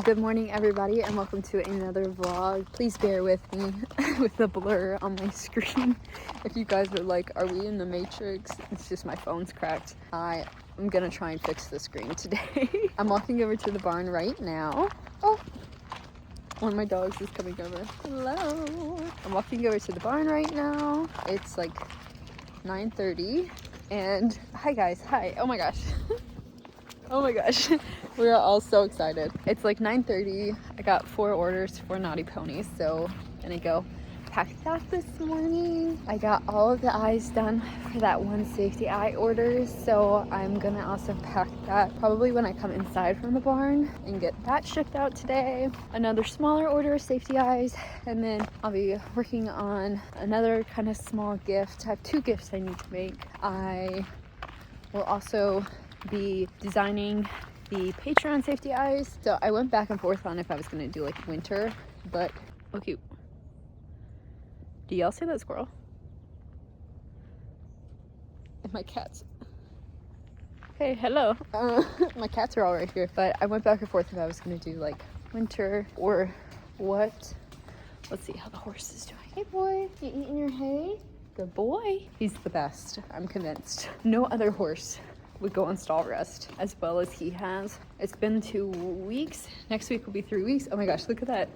good morning everybody, and welcome to another vlog. Please bear with me with the blur on my screen. If you guys are like, are we in the Matrix? It's just my phone's cracked. I'm gonna try and fix the screen today. I'm walking over to the barn right now. Oh, one of my dogs is coming over. Hello. I'm walking over to the barn right now. It's like 9:30 and hi guys, hi. Oh my gosh. Oh my gosh, we are all so excited. It's like 9:30. I got 4 orders for Knotty ponies, so I'm gonna go pack that this morning. I got all of the eyes done for that one safety eye order, so I'm gonna also pack that probably when I come inside from the barn and get that shipped out today. Another smaller order of safety eyes, and then I'll be working on another kind of small gift. I have 2 gifts I need to make. I will also be designing the Patreon safety eyes. So I went back and forth on if I was going to do like winter, but oh cute. Do y'all see that squirrel? And my cats. Hey, hello. My cats are all right here, but I went back and forth if I was going to do like winter or what. Let's see how the horse is doing. Hey boy, you eating your hay? Good boy. He's the best, I'm convinced. No other horse would go on stall rest as well as he has. It's been 2 weeks. Next week will be 3 weeks. Oh my gosh, look at that.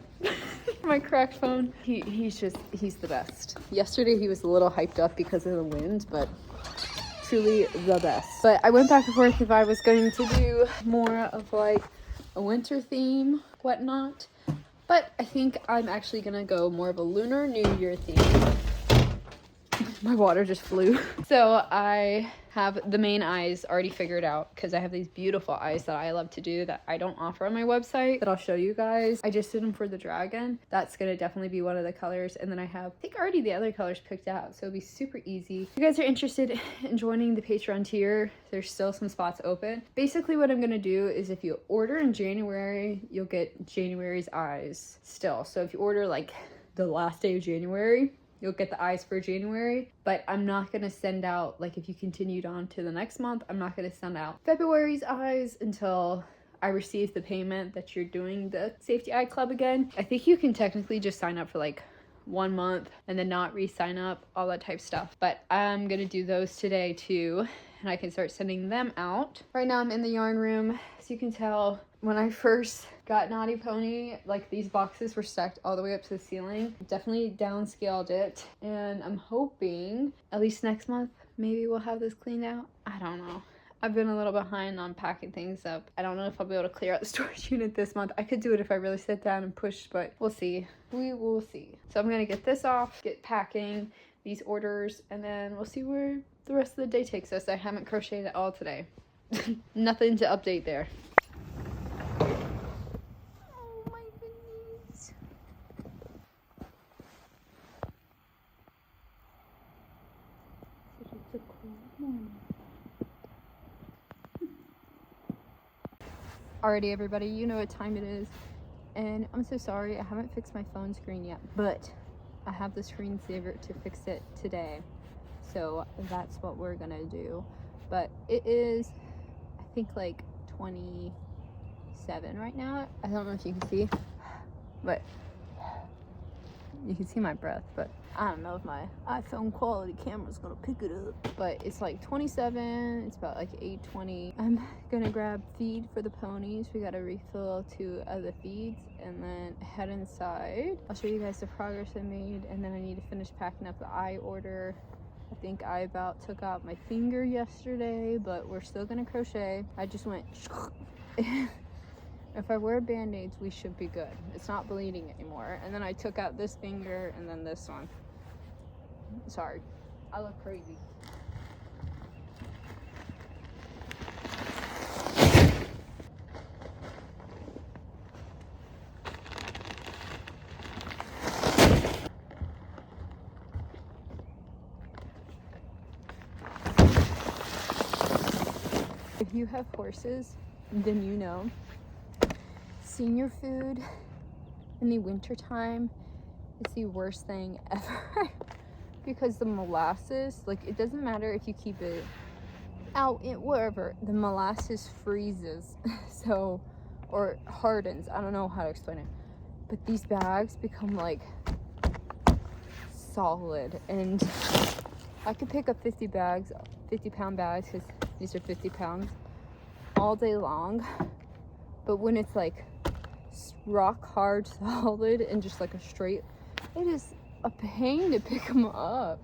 My cracked phone. He's the best. Yesterday he was a little hyped up because of the wind, but truly the best. But I went back and forth if I was going to do more of like a winter theme, whatnot. But I think I'm actually gonna go more of a Lunar New Year theme. My water just flew. So I have the main eyes already figured out because I have these beautiful eyes that I love to do that I don't offer on my website that I'll show you guys. I just did them for the dragon. That's gonna definitely be one of the colors. And then I have, I think already the other colors picked out. So it'll be super easy. If you guys are interested in joining the Patreon tier, there's still some spots open. Basically what I'm gonna do is if you order in January, you'll get January's eyes still. So if you order like the last day of January, you'll get the eyes for January, but I'm not gonna send out, like if you continued on to the next month, I'm not gonna send out February's eyes until I receive the payment that you're doing the Safety Eye Club again. I think you can technically just sign up for like 1 month and then not re-sign up, all that type stuff. But I'm gonna do those today too, and I can start sending them out. Right now I'm in the yarn room. As you can tell, when I first got Knotty Pony, like these boxes were stacked all the way up to the ceiling. Definitely downscaled it, and I'm hoping at least next month maybe we'll have this cleaned out. I don't know. I've been a little behind on packing things up. I don't know if I'll be able to clear out the storage unit this month. I could do it if I really sit down and push, but we'll see. We will see. So I'm gonna get this off, get packing these orders, and then we'll see where the rest of the day takes us. I haven't crocheted at all today. Nothing to update there. Oh my goodness. It's a cold morning. Alrighty everybody, you know what time it is, and I'm so sorry I haven't fixed my phone screen yet, but I have the screensaver to fix it today, so that's what we're gonna do. But it is, I think, like 27 right now. I don't know if you can see, but you can see my breath, but I don't know if my iPhone quality camera's gonna pick it up. But it's like 27, it's about like 8:20. I'm gonna grab feed for the ponies. We gotta refill 2 other feeds and then head inside. I'll show you guys the progress I made, and then I need to finish packing up the eye order. I think I about took out my finger yesterday, but we're still gonna crochet. I just went if I wear band-aids, we should be good. It's not bleeding anymore. And then I took out this finger and then this one. Sorry, I look crazy. If you have horses, then you know senior food in the winter time is the worst thing ever. Because the molasses, like, it doesn't matter if you keep it out in wherever, the molasses freezes. So or hardens. I don't know how to explain it, but these bags become like solid, and I could pick up 50 pound bags, because these are 50 pounds all day long. But when it's like rock hard solid and just like a straight, it is a pain to pick them up.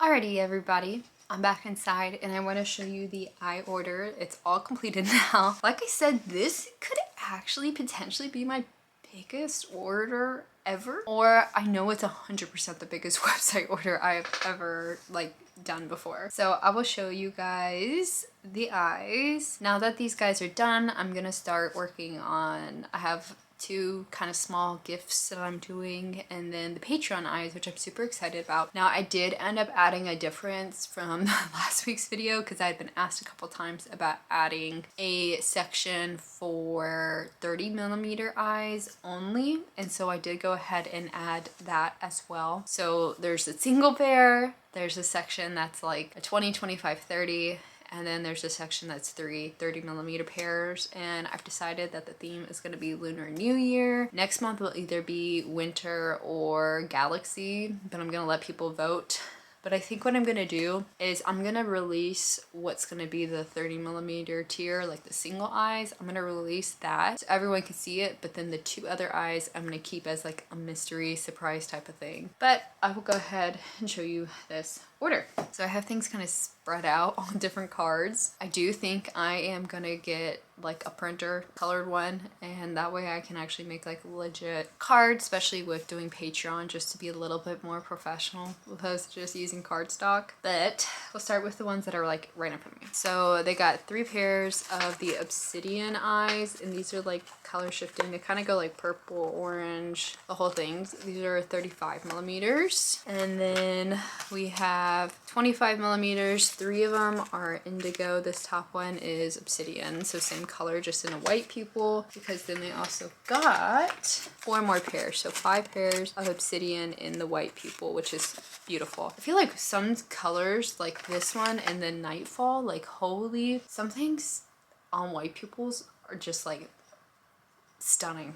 Alrighty everybody, I'm back inside and I want to show you the eye order. It's all completed now. Like I said, this could actually potentially be my biggest order ever. Or I know it's 100% the biggest website order I've ever done before. So I will show you guys the eyes. Now that these guys are done, I'm gonna start working on, I have 2 kind of small gifts that I'm doing, and then the Patreon eyes, which I'm super excited about. Now I did end up adding a difference from last week's video because I had been asked a couple times about adding a section for 30mm eyes only, and so I did go ahead and add that as well. So there's a single pair, there's a section that's like a 20, 25, 30, and then there's a section that's 3 30mm pairs, and I've decided that the theme is going to be Lunar New Year. Next month will either be winter or galaxy, but I'm going to let people vote. But I think what I'm going to do is I'm going to release what's going to be the 30mm tier, like the single eyes. I'm going to release that so everyone can see it, but then the 2 other eyes I'm going to keep as like a mystery surprise type of thing. But I will go ahead and show you this order. So I have things kind of spread out on different cards. I do think I am gonna get like a printer colored one, and that way I can actually make like legit cards, especially with doing Patreon, just to be a little bit more professional opposed to just using cardstock. But we'll start with the ones that are like right in front of me. So they got 3 pairs of the obsidian eyes, and these are like color shifting. They kind of go like purple, orange, the whole thing. These are 35mm. And then we have 25mm. 3 of them are indigo. This top one is obsidian, so same color, just in a white pupil, because then they also got 4 more pairs, so 5 pairs of obsidian in the white pupil, which is beautiful. I feel like some colors like this one and then Nightfall, like holy, some things on white pupils are just like stunning.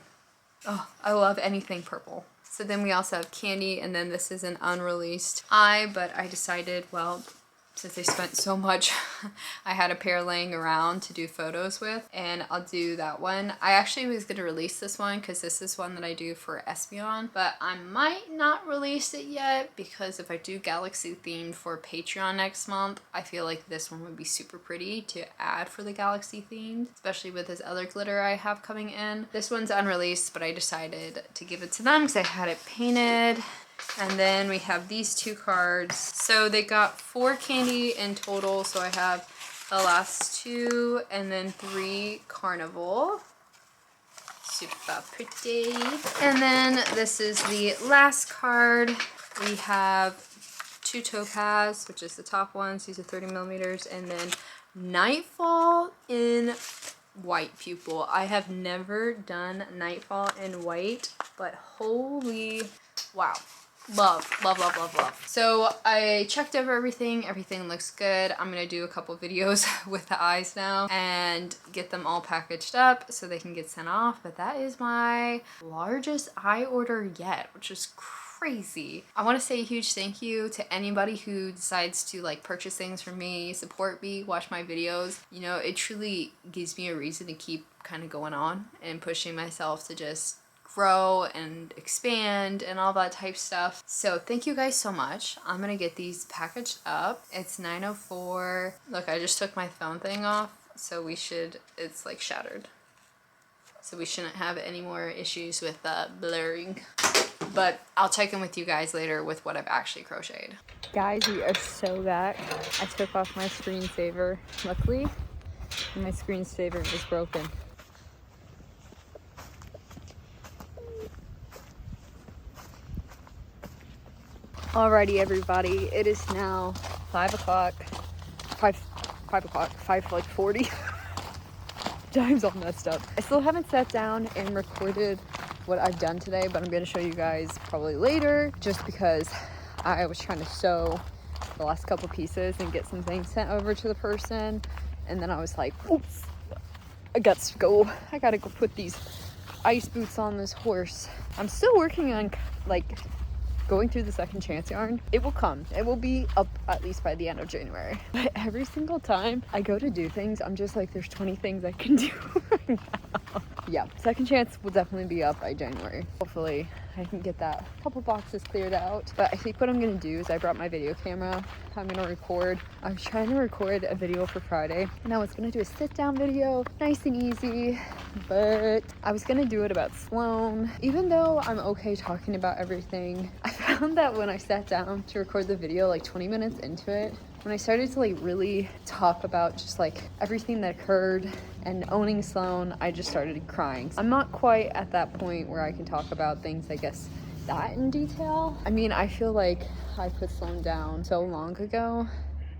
Oh, I love anything purple. So then we also have candy, and then this is an unreleased eye, but I decided, well, since I spent so much, I had a pair laying around to do photos with, and I'll do that one. I actually was going to release this one because this is one that I do for Espeon, but I might not release it yet because if I do Galaxy themed for Patreon next month, I feel like this one would be super pretty to add for the Galaxy themed, especially with this other glitter I have coming in. This one's unreleased, but I decided to give it to them because I had it painted. And then we have these 2 cards. So they got 4 candy in total. So I have the last 2 and then 3 carnival. Super pretty. And then this is the last card. We have 2 topaz, which is the top ones. These are 30 millimeters. And then Nightfall in white pupil. I have never done Nightfall in white, but holy wow. Love, love, love, love, love. So I checked over everything. Everything looks good. I'm gonna do a couple videos with the eyes now and get them all packaged up so they can get sent off. But that is my largest eye order yet, which is crazy. I want to say a huge thank you to anybody who decides to like purchase things from me, support me, watch my videos. You know, it truly gives me a reason to keep kind of going on and pushing myself to just grow and expand and all that type stuff. So thank you guys so much. I'm gonna get these packaged up. It's 9:04. Look, I just took my phone thing off, so it's like shattered. So we shouldn't have any more issues with blurring. But I'll check in with you guys later with what I've actually crocheted. Guys, we are so back. I took off my screensaver, luckily, and my screensaver is broken. Alrighty, everybody, it is now 5 o'clock, 5:40. Time's all messed up. I still haven't sat down and recorded what I've done today, but I'm going to show you guys probably later, just because I was trying to sew the last couple pieces and get some things sent over to the person, and then I was like, oops, I gotta go put these ice boots on this horse. I'm still working on like going through the second chance yarn. It will come. It will be up at least by the end of January. But every single time I go to do things, I'm just like, there's 20 things I can do right now. Yeah, second chance will definitely be up by January. Hopefully I can get that couple boxes cleared out. But I think what I'm gonna do is I brought my video camera. I'm gonna record. I'm trying to record a video for Friday, and I was gonna do a sit down video, nice and easy, but I was gonna do it about Sloan. Even though I'm okay talking about everything, I found that when I sat down to record the video, like 20 minutes into it, when I started to like really talk about just like everything that occurred and owning Sloan, I just started crying. I'm not quite at that point where I can talk about things, I guess, that in detail. I mean, I feel like I put Sloan down so long ago,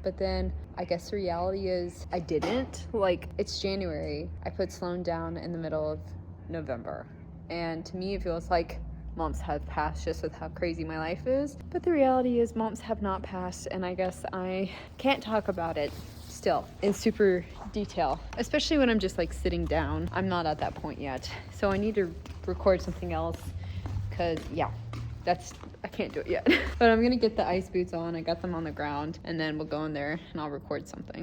but then I guess the reality is I didn't. Like, it's January. I put Sloan down in the middle of November. And to me, it feels like months have passed just with how crazy my life is. But the reality is months have not passed, and I guess I can't talk about it still in super detail, especially when I'm just like sitting down. I'm not at that point yet. So I need to record something else because yeah, I can't do it yet. But I'm gonna get the ice boots on. I got them on the ground, and then we'll go in there and I'll record something.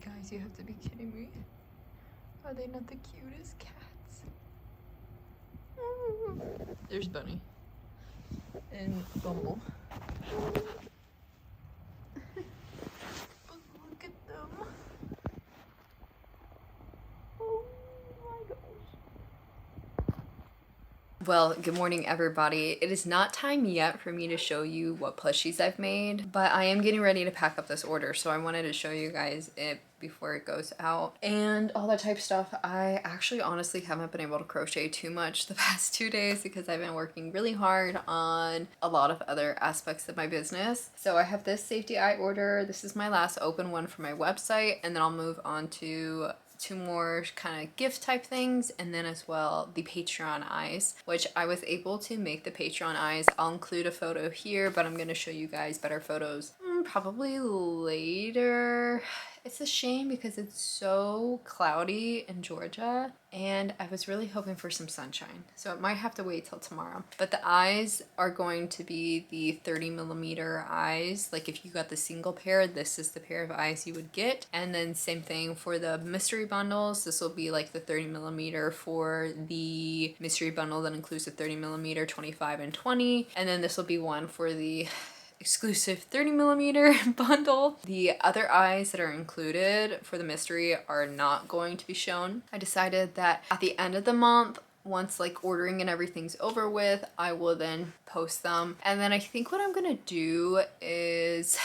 Guys, you have to be kidding me. Are they not the cutest cats? There's Bunny and Bumble. But look at them. Oh my gosh. Well, good morning everybody. It is not time yet for me to show you what plushies I've made, but I am getting ready to pack up this order, so I wanted to show you guys it before it goes out and all that type of stuff. I actually honestly haven't been able to crochet too much the past 2 days because I've been working really hard on a lot of other aspects of my business. So I have this safety eye order. This is my last open one for my website, and then I'll move on to 2 more kind of gift type things, and then as well the Patreon eyes, which I was able to make the Patreon eyes. I'll include a photo here, but I'm going to show you guys better photos probably later. It's a shame because it's so cloudy in Georgia and I was really hoping for some sunshine, so it might have to wait till tomorrow. But the eyes are going to be the 30mm eyes. Like if you got the single pair, this is the pair of eyes you would get. And then same thing for the mystery bundles. This will be like the 30mm for the mystery bundle that includes the 30mm, 25 and 20. And then this will be one for the exclusive 30mm bundle. The other eyes that are included for the mystery are not going to be shown. I decided that at the end of the month, once like ordering and everything's over with, I will then post them. And then I think what I'm gonna do is,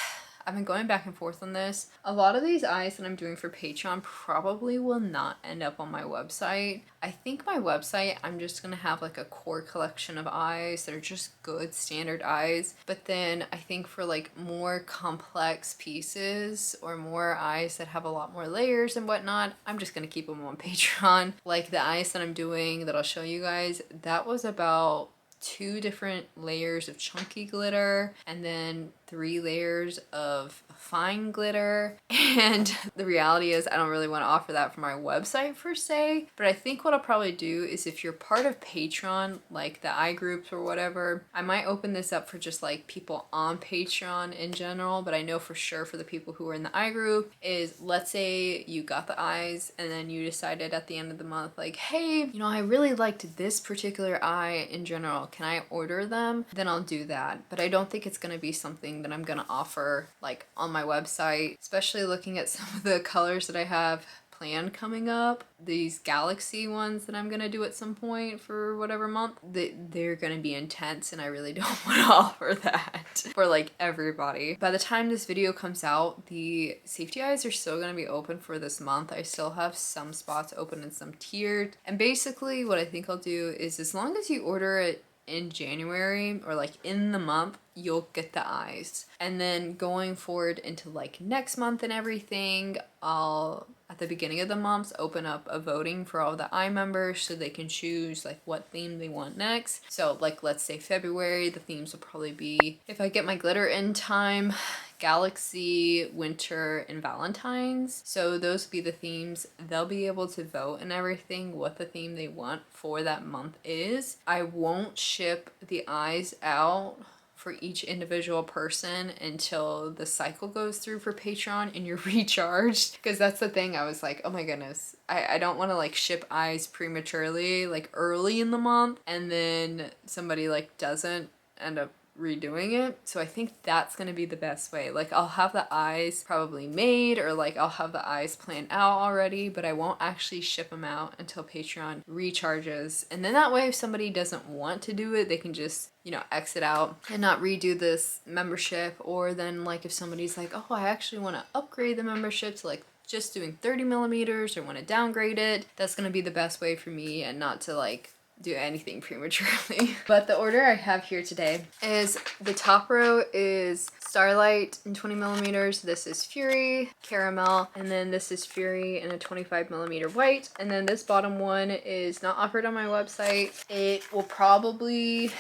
I've been going back and forth on this. A lot of these eyes that I'm doing for Patreon probably will not end up on my website. I think my website, I'm just gonna have like a core collection of eyes that are just good standard eyes. But then I think for like more complex pieces or more eyes that have a lot more layers and whatnot, I'm just gonna keep them on Patreon. Like the eyes that I'm doing that I'll show you guys, that was about 2 different layers of chunky glitter and then 3 layers of fine glitter. And the reality is I don't really want to offer that for my website per se, but I think what I'll probably do is if you're part of Patreon, like the eye groups or whatever, I might open this up for just like people on Patreon in general. But I know for sure for the people who are in the eye group is, let's say you got the eyes and then you decided at the end of the month like, hey, you know, I really liked this particular eye in general, can I order them? Then I'll do that. But I don't think it's going to be something that I'm going to offer like on my website, especially looking at some of the colors that I have planned coming up. These galaxy ones that I'm gonna do at some point for whatever month, they're gonna be intense and I really don't want to offer that for like everybody. By the time this video comes out, the safety eyes are still gonna be open for this month. I still have some spots open and some tiered. And basically what I think I'll do is, as long as you order it in January or like in the month, you'll get the eyes. And then going forward into like next month and everything, I'll at the beginning of the months open up a voting for all the eye members so they can choose like what theme they want next. So like let's say February, the themes will probably be, if I get my glitter in time, Galaxy, Winter, and Valentine's. So those will be the themes. They'll be able to vote and everything what the theme they want for that month is. I won't ship the eyes out for each individual person until the cycle goes through for Patreon and you're recharged, because that's the thing. I was like, oh my goodness, I don't want to like ship eyes prematurely like early in the month and then somebody like doesn't end up redoing it. So I think that's gonna be the best way. Like I'll have the eyes probably made, or like I'll have the eyes planned out already, but I won't actually ship them out until Patreon recharges. And then that way if somebody doesn't want to do it, they can just, you know, exit out and not redo this membership. Or then like if somebody's like, oh, I actually want to upgrade the membership to like just doing 30mm or want to downgrade it, that's gonna be the best way for me and not to like do anything prematurely. But the order I have here today is, the top row is Starlight in 20mm, this is Fury, Caramel, and then this is Fury in a 25mm white. And then this bottom one is not offered on my website. It will probably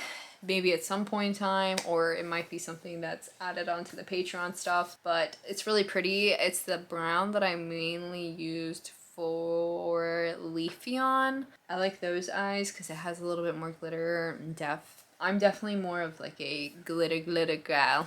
maybe at some point in time, or it might be something that's added onto the Patreon stuff, but it's really pretty. It's the brown that I mainly used for Leafeon. I like those eyes because it has a little bit more glitter and depth. I'm definitely more of like a glitter gal.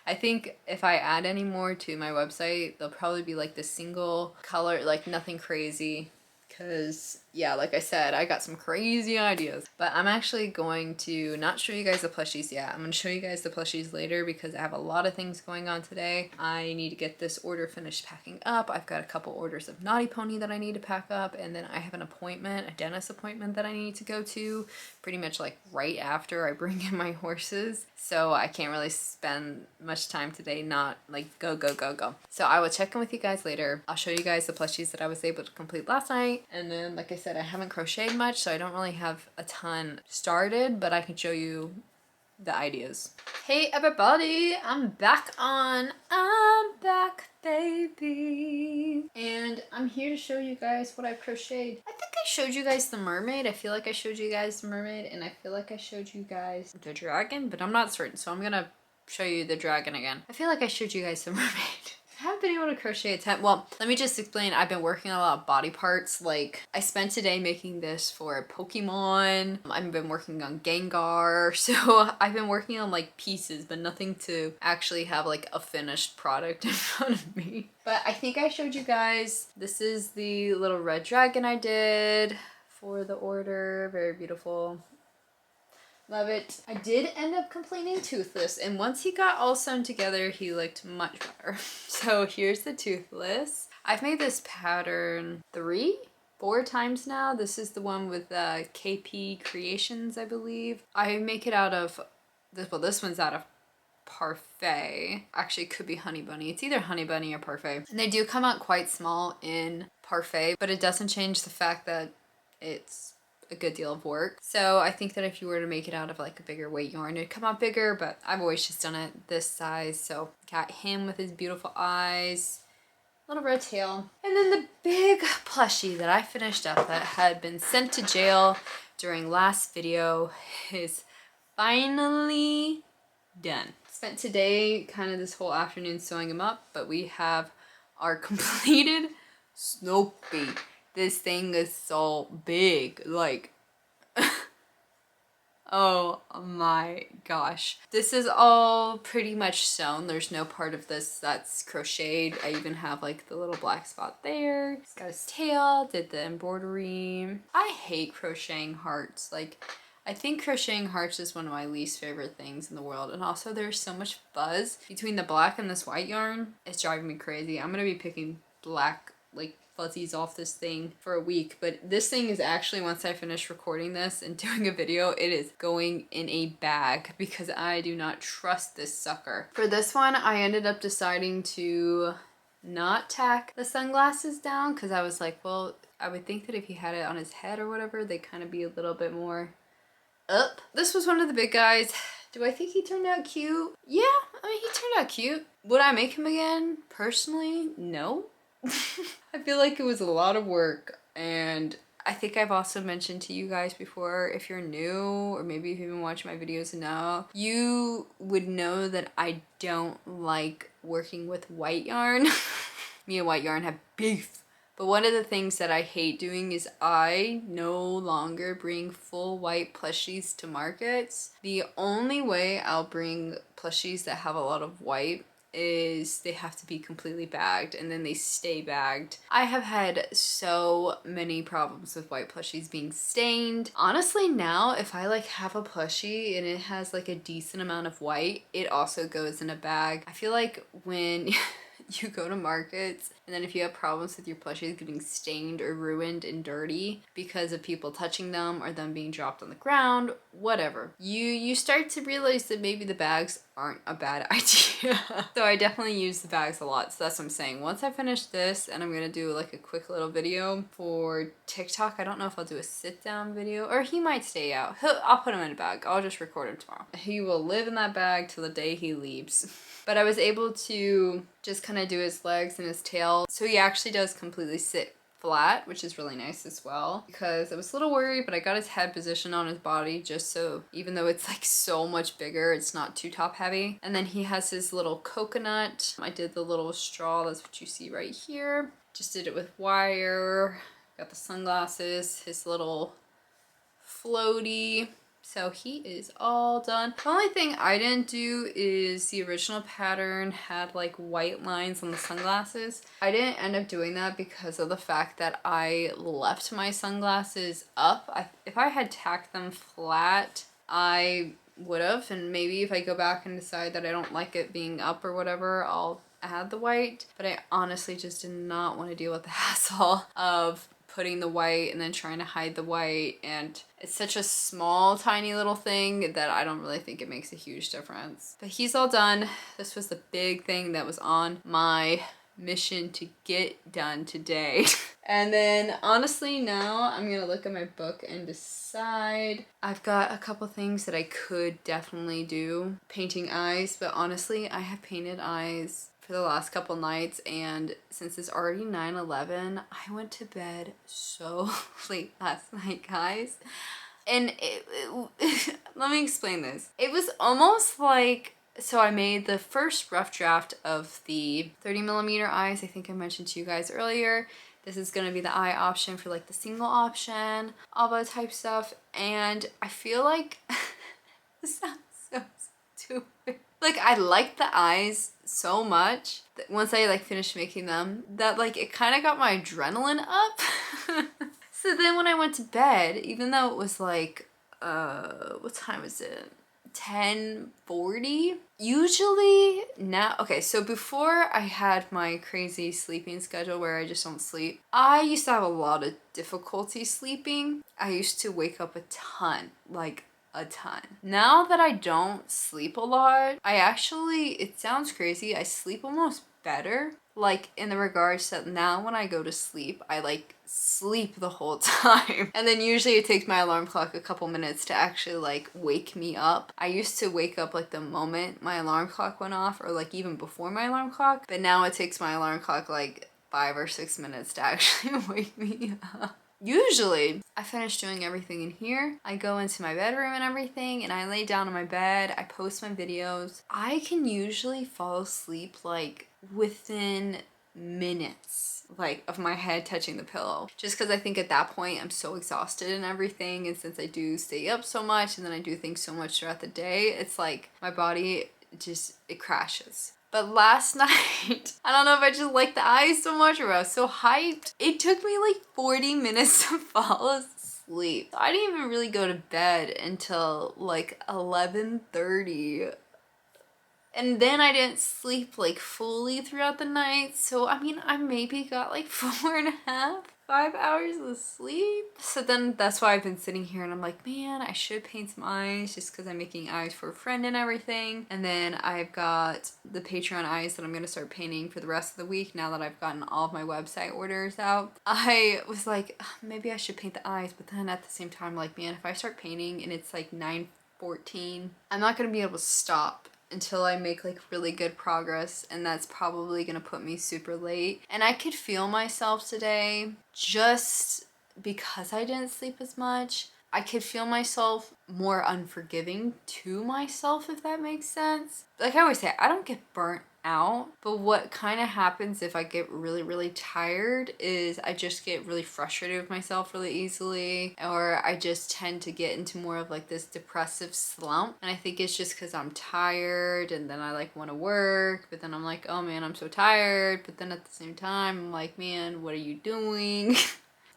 I think if I add any more to my website, they'll probably be like the single color, like nothing crazy, because yeah, like I said, I got some crazy ideas. But I'm actually going to not show you guys the plushies yet. I'm going to show you guys the plushies later because I have a lot of things going on today. I need to get this order finished packing up. I've got a couple orders of Knotty Pony that I need to pack up, and then I have an appointment, a dentist appointment that I need to go to pretty much like right after I bring in my horses. So I can't really spend much time today, not like go. So I will check in with you guys later. I'll show you guys the plushies that I was able to complete last night. And then, like I said, I haven't crocheted much, so I don't really have a ton started, but I can show you the ideas. Hey everybody, I'm back, baby. And I'm here to show you guys what I've crocheted. I think I showed you guys the mermaid. I feel like I showed you guys the mermaid, and I feel like I showed you guys the dragon, but I'm not certain, so I'm gonna show you the dragon again. I feel like I showed you guys the mermaid. I haven't been able to crochet a ton. Well, let me just explain. I've been working on a lot of body parts. Like, I spent today making this for Pokemon. I've been working on Gengar. So I've been working on like pieces, but nothing to actually have like a finished product in front of me. But I think I showed you guys, this is the little red dragon I did for the order. Very beautiful. Love it. I did end up completing Toothless, and once he got all sewn together, he looked much better. So here's the Toothless. I've made this pattern 4 times now. This is the one with KP Creations, I believe. I make it out of, this one's out of Parfait. Actually, it could be Honey Bunny. It's either Honey Bunny or Parfait. And they do come out quite small in Parfait, but it doesn't change the fact that it's a good deal of work. So I think that if you were to make it out of like a bigger weight yarn, it'd come out bigger, but I've always just done it this size. So got him with his beautiful eyes, little red tail. And then the big plushie that I finished up that had been sent to jail during last video is finally done. Spent today kind of this whole afternoon sewing him up, but we have our completed Snoopy. This thing is so big, like, oh my gosh. This is all pretty much sewn. There's no part of this that's crocheted. I even have like the little black spot there. He's got his tail, did the embroidery. I hate crocheting hearts. Like, I think crocheting hearts is one of my least favorite things in the world. And also there's so much fuzz between the black and this white yarn. It's driving me crazy. I'm gonna be picking black, like, fuzzies off this thing for a week, but this thing is actually, once I finish recording this and doing a video, it is going in a bag because I do not trust this sucker. For this one, I ended up deciding to not tack the sunglasses down because I was like, well, I would think that if he had it on his head or whatever, they'd kind of be a little bit more up. This was one of the big guys. Do I think he turned out cute? Yeah, I mean, he turned out cute. Would I make him again? Personally, no. I feel like it was a lot of work, and I think I've also mentioned to you guys before, if you're new or maybe if you've been watching my videos now, you would know that I don't like working with white yarn. Me and white yarn have beef. But one of the things that I hate doing is I no longer bring full white plushies to markets. The only way I'll bring plushies that have a lot of white is they have to be completely bagged, and then they stay bagged. I have had so many problems with white plushies being stained. Honestly, now if I like have a plushie and it has like a decent amount of white, it also goes in a bag. I feel like when you go to markets and then if you have problems with your plushies getting stained or ruined and dirty because of people touching them or them being dropped on the ground, whatever, you start to realize that maybe the bags aren't a bad idea. So I definitely use the bags a lot. So that's what I'm saying. Once I finish this, and I'm gonna do like a quick little video for TikTok. I don't know if I'll do a sit down video, or he might stay out. I'll put him in a bag. I'll just record him tomorrow. He will live in that bag till the day he leaves. But I was able to just kind of do his legs and his tail. So he actually does completely sit flat, which is really nice as well, because I was a little worried, but I got his head positioned on his body just so even though it's like so much bigger, it's not too top heavy. And then he has his little coconut. I did the little straw, that's what you see right here. Just did it with wire. Got the sunglasses, his little floaty. So he is all done. The only thing I didn't do is the original pattern had like white lines on the sunglasses. I didn't end up doing that because of the fact that I left my sunglasses up. If I had tacked them flat, I would have, and maybe if I go back and decide that I don't like it being up or whatever, I'll add the white. But I honestly just did not want to deal with the hassle of putting the white and then trying to hide the white, and it's such a small tiny little thing that I don't really think it makes a huge difference. But he's all done. This was the big thing that was on my mission to get done today. And then honestly now I'm gonna look at my book and decide. I've got a couple things that I could definitely do. Painting eyes, but honestly I have painted eyes for the last couple nights, and since it's already 9/11, I went to bed so late last night, guys. And let me explain this. It was almost like, so I made the first rough draft of the 30mm eyes. I think I mentioned to you guys earlier. This is gonna be the eye option for like the single option, all that type stuff. And I feel like this sounds so stupid. Like I liked the eyes so much that once I like finished making them, that like it kind of got my adrenaline up. So then when I went to bed, even though it was like, what time is it? 10:40? Usually now, okay, so before I had my crazy sleeping schedule where I just don't sleep, I used to have a lot of difficulty sleeping. I used to wake up a ton, like a ton. Now that I don't sleep a lot, I actually, it sounds crazy, I sleep almost better. Like in the regards that now when I go to sleep, I like sleep the whole time. And then usually it takes my alarm clock a couple minutes to actually like wake me up. I used to wake up like the moment my alarm clock went off, or like even before my alarm clock. But now it takes my alarm clock like 5 or 6 minutes to actually wake me up. Usually, I finish doing everything in here. I go into my bedroom and everything, and I lay down on my bed. I post my videos. I can usually fall asleep like within minutes, like of my head touching the pillow. Just because I think at that point I'm so exhausted and everything, and since I do stay up so much and then I do things so much throughout the day, it's like my body just, it crashes. But last night, I don't know if I just liked the eyes so much or I was so hyped, it took me like 40 minutes to fall asleep. I didn't even really go to bed until like 11:30. And then I didn't sleep like fully throughout the night. So I mean, I maybe got like 4.5, 5 hours of sleep. So then that's why I've been sitting here and I'm like, man, I should paint some eyes just because I'm making eyes for a friend and everything. And then I've got the Patreon eyes that I'm gonna start painting for the rest of the week now that I've gotten all of my website orders out. I was like, maybe I should paint the eyes, but then at the same time, like, man, if I start painting and it's like 9:14, I'm not gonna be able to stop until I make like really good progress, and that's probably gonna put me super late. And I could feel myself today, just because I didn't sleep as much, I could feel myself more unforgiving to myself, if that makes sense. Like I always say, I don't get burnt out, but what kind of happens if I get really tired is I just get really frustrated with myself really easily, or I just tend to get into more of like this depressive slump. And I think it's just because I'm tired, and then I like want to work, but then I'm like, oh man, I'm so tired, but then at the same time I'm like, man, what are you doing?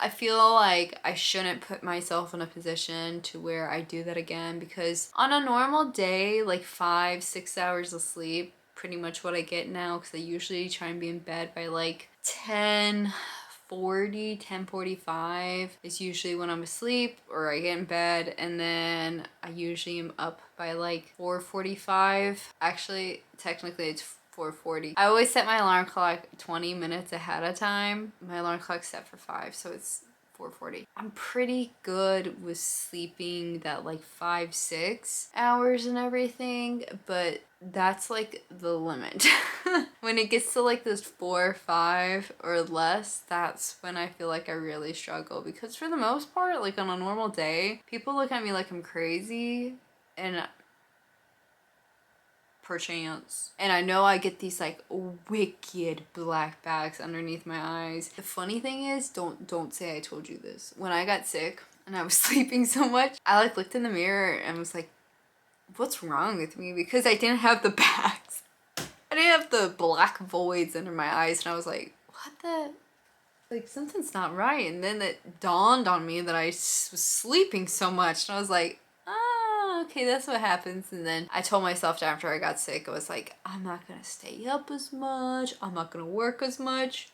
I feel like I shouldn't put myself in a position to where I do that again, because on a normal day, like 5-6 hours of sleep, pretty much what I get now, because I usually try and be in bed by like 10:40, 10:45 is usually when I'm asleep or I get in bed, and then I usually am up by like 4:45. Actually, technically it's 4:40. I always set my alarm clock 20 minutes ahead of time. My alarm clock's set for 5, so it's 4:40. I'm pretty good with sleeping that like 5-6 hours and everything, but that's like the limit. When it gets to like this 4 or 5 or less, that's when I feel like I really struggle, because for the most part, like on a normal day, people look at me like I'm crazy, and perchance. And I know I get these like wicked black bags underneath my eyes. The funny thing is, don't say I told you this. When I got sick, and I was sleeping so much. I like looked in the mirror and was like, what's wrong with me? Because I didn't have the bags. I didn't have the black voids under my eyes, and I was like, what the? Like, something's not right. And then it dawned on me that I was sleeping so much, and I was like, ah, okay, that's what happens. And then I told myself after I got sick, I was like, I'm not gonna stay up as much. I'm not gonna work as much.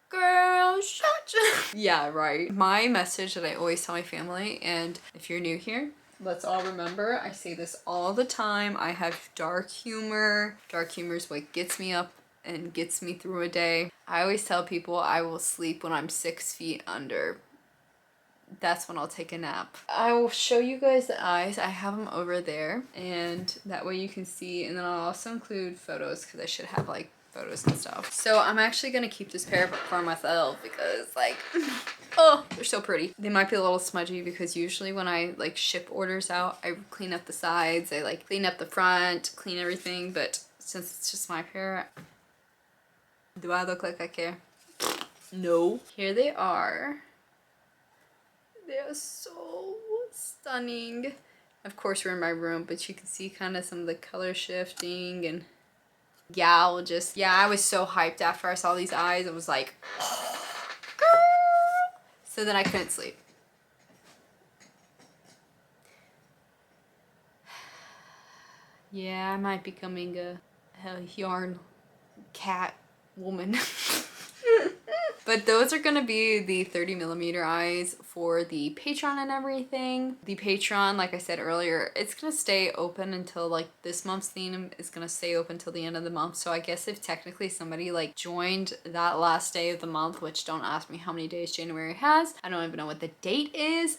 Girl, shut up. Yeah, right. My message that I always tell my family, and if you're new here, let's all remember, I say this all the time, I have dark humor. Dark humor is what gets me up and gets me through a day. I always tell people I will sleep when I'm 6 feet under. That's when I'll take a nap. I will show you guys the eyes. I have them over there, and that way you can see, and then I'll also include photos because I should have like photos and stuff. So I'm actually gonna keep this pair for myself because like, oh, they're so pretty. They might be a little smudgy because usually when I like ship orders out, I clean up the sides, I like clean up the front, clean everything, but since it's just my pair, do I look like I care? No. Here they are. They are so stunning. Of course we're in my room, but you can see kind of some of the color shifting, and yeah, I was so hyped after I saw these eyes. I was like, girl. So then I couldn't sleep. Yeah, I might be becoming a yarn cat woman. But those are gonna be the 30mm eyes for the Patreon and everything. The Patreon, like I said earlier, it's gonna stay open until like this month's theme is gonna stay open till the end of the month. So I guess if technically somebody like joined that last day of the month, which don't ask me how many days January has, I don't even know what the date is,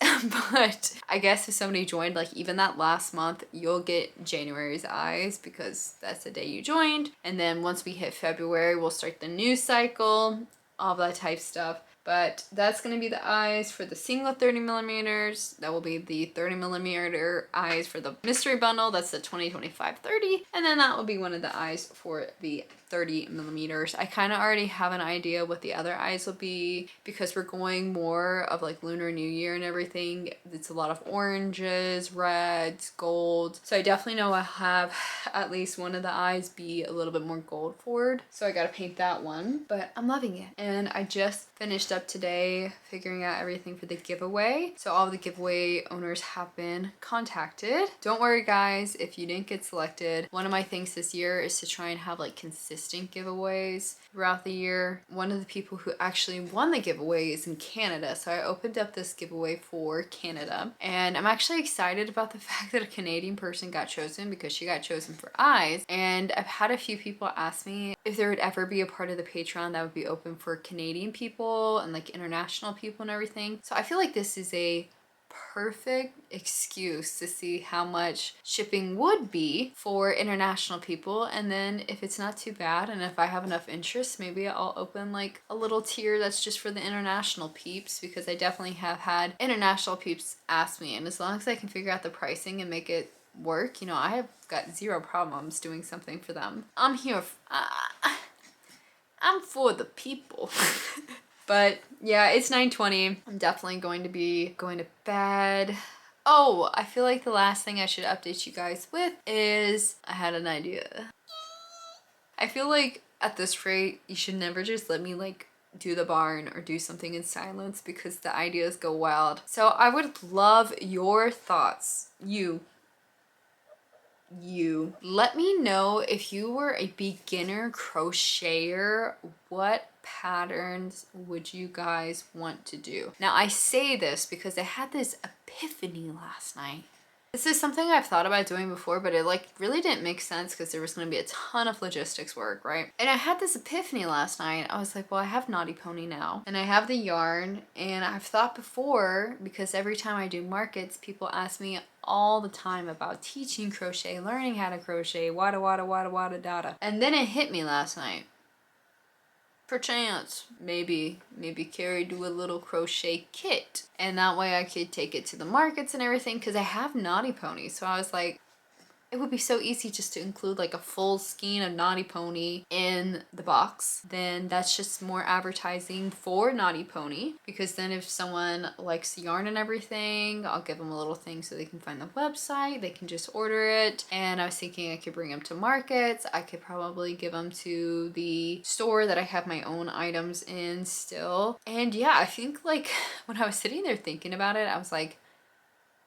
but I guess if somebody joined like even that last month, you'll get January's eyes because that's the day you joined. And then once we hit February, we'll start the new cycle, all that type stuff. But that's going to be the eyes for the single 30mm. That will be the 30mm eyes for the mystery bundle. That's the 2025 30. And then that will be one of the eyes for the 30mm. I kind of already have an idea what the other eyes will be because we're going more of like Lunar New Year and everything. It's a lot of oranges, reds, gold. So I definitely know I have at least one of the eyes be a little bit more gold forward. So I got to paint that one, but I'm loving it. And I just finished up today figuring out everything for the giveaway. So all the giveaway owners have been contacted. Don't worry guys, if you didn't get selected, one of my things this year is to try and have like consistent giveaways throughout the year. One of the people who actually won the giveaway is in Canada, so I opened up this giveaway for Canada, and I'm actually excited about the fact that a Canadian person got chosen because she got chosen for eyes. And I've had a few people ask me if there would ever be a part of the Patreon that would be open for Canadian people and like international people and everything. So I feel like this is a perfect excuse to see how much shipping would be for international people, and then if it's not too bad and if I have enough interest, maybe I'll open like a little tier that's just for the international peeps, because I definitely have had international peeps ask me, and as long as I can figure out the pricing and make it work, you know, I have got zero problems doing something for them. I'm here I'm for the people. But yeah, it's 9:20. I'm definitely going to be going to bed. Oh, I feel like the last thing I should update you guys with is I had an idea. I feel like at this rate, you should never just let me like do the barn or do something in silence because the ideas go wild. So I would love your thoughts. You. Let me know if you were a beginner crocheter, what patterns would you guys want to do? Now I say this because I had this epiphany last night. This is something I've thought about doing before, but it like really didn't make sense because there was going to be a ton of logistics work, right? And I had this epiphany last night. I was like, well, I have Knotty Pony now and I have the yarn, and I've thought before, because every time I do markets, people ask me all the time about teaching crochet, learning how to crochet, wada wada wada wada dada. And then it hit me last night. Perchance, maybe Carri do a little crochet kit, and that way I could take it to the markets and everything, because I have Knotty Pony. So I was like, it would be so easy just to include like a full skein of Knotty Pony in the box. Then that's just more advertising for Knotty Pony, because then if someone likes yarn and everything, I'll give them a little thing so they can find the website, they can just order it. And I was thinking I could bring them to markets. I could probably give them to the store that I have my own items in still. And yeah, I think like when I was sitting there thinking about it, I was like,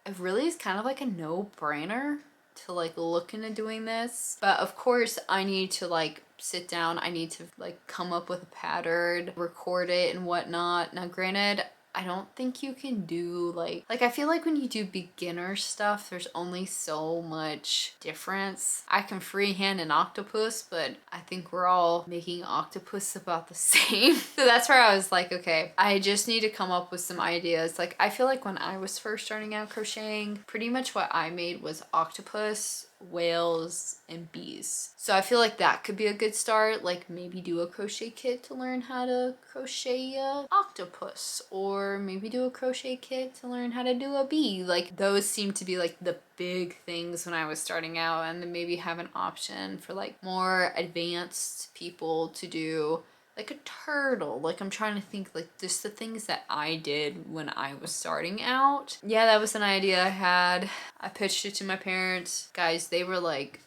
it really is kind of like a no-brainer to like look into doing this. But of course I need to like sit down, I need to like come up with a pattern, record it and whatnot. Now granted, I don't think you can do like I feel like when you do beginner stuff, there's only so much difference. I can freehand an octopus, but I think we're all making octopus about the same. So that's where I was like, okay, I just need to come up with some ideas. Like I feel like when I was first starting out crocheting, pretty much what I made was octopus, whales, and bees. So I feel like that could be a good start. Like maybe do a crochet kit to learn how to crochet a octopus, or maybe do a crochet kit to learn how to do a bee. Like those seem to be like the big things when I was starting out, and then maybe have an option for like more advanced people to do like a turtle. Like I'm trying to think like just the things that I did when I was starting out. Yeah, that was an idea I had. I pitched it to my parents. Guys, they were like,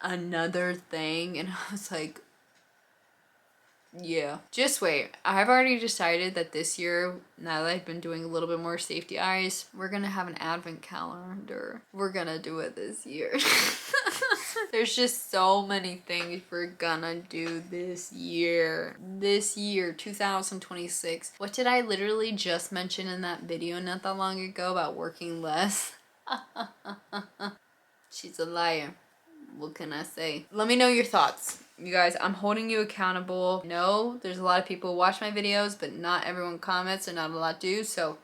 another thing, and I was like, yeah, just wait. I've already decided that this year, now that I've been doing a little bit more safety eyes, we're gonna have an advent calendar. We're gonna do it this year. There's just so many things we're gonna do this year. This year, 2026. What did I literally just mention in that video not that long ago about working less? She's a liar. What can I say? Let me know your thoughts. You guys, I'm holding you accountable. No, there's a lot of people who watch my videos, but not everyone comments and not a lot do. So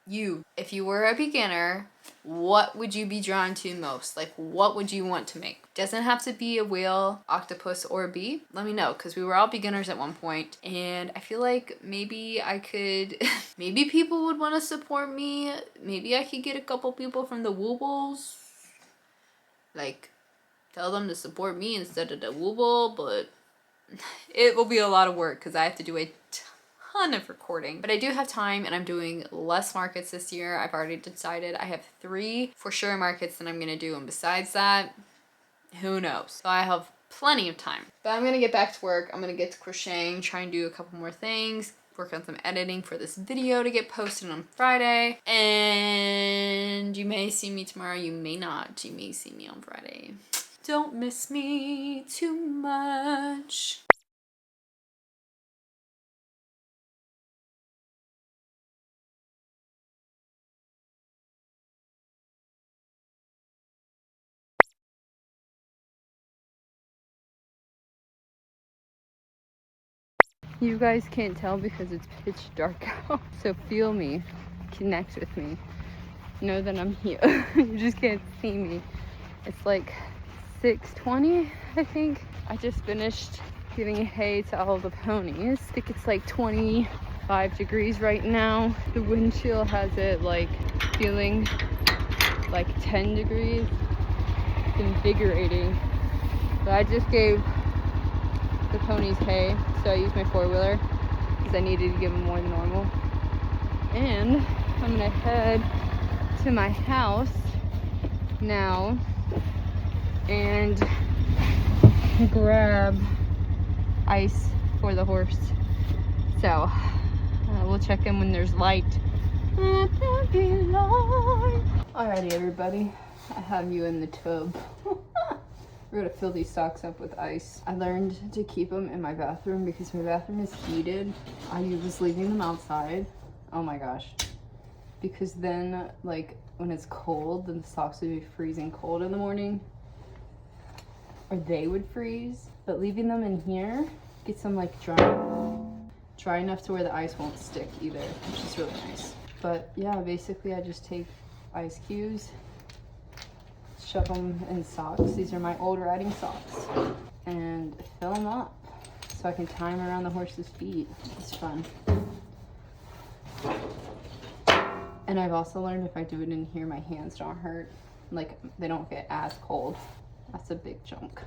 you, if you were a beginner, what would you be drawn to most? Like, what would you want to make? Doesn't have to be a whale, octopus, or a bee. Let me know, because we were all beginners at one point, and I feel like maybe I could, maybe people would want to support me. Maybe I could get a couple people from the Woobles. Like, tell them to support me instead of the Wooble, but it will be a lot of work because I have to do a ton of recording. But I do have time, and I'm doing less markets this year. I've already decided I have 3 for sure markets that I'm going to do, and besides that, who knows? So I have plenty of time. But I'm going to get back to work. I'm going to get to crocheting, try and do a couple more things, work on some editing for this video to get posted on Friday. And you may see me tomorrow, you may not. You may see me on Friday. Don't miss me too much. You guys can't tell because it's pitch dark out. So feel me, connect with me. Know that I'm here. You just can't see me. It's like 6:20, I think. I just finished giving hay to all the ponies. I think it's like 25 degrees right now. The wind chill has it like feeling like 10 degrees. It's invigorating. But I just gave the ponies hay, so I used my 4-wheeler because I needed to give them more than normal. And I'm gonna head to my house now and grab ice for the horse. So we'll check in when there's light. Alrighty, everybody, I have you in the tub. We're gonna fill these socks up with ice. I learned to keep them in my bathroom because my bathroom is heated. I was leaving them outside. Oh my gosh. Because then, like, when it's cold, then the socks would be freezing cold in the morning. Or they would freeze. But leaving them in here gets them, like, dry enough to where the ice won't stick either, which is really nice. But yeah, basically I just take ice cubes, shove them in socks. These are my old riding socks. And fill them up so I can tie them around the horse's feet. It's fun. And I've also learned if I do it in here, my hands don't hurt. like they don't get as cold. That's a big chunk.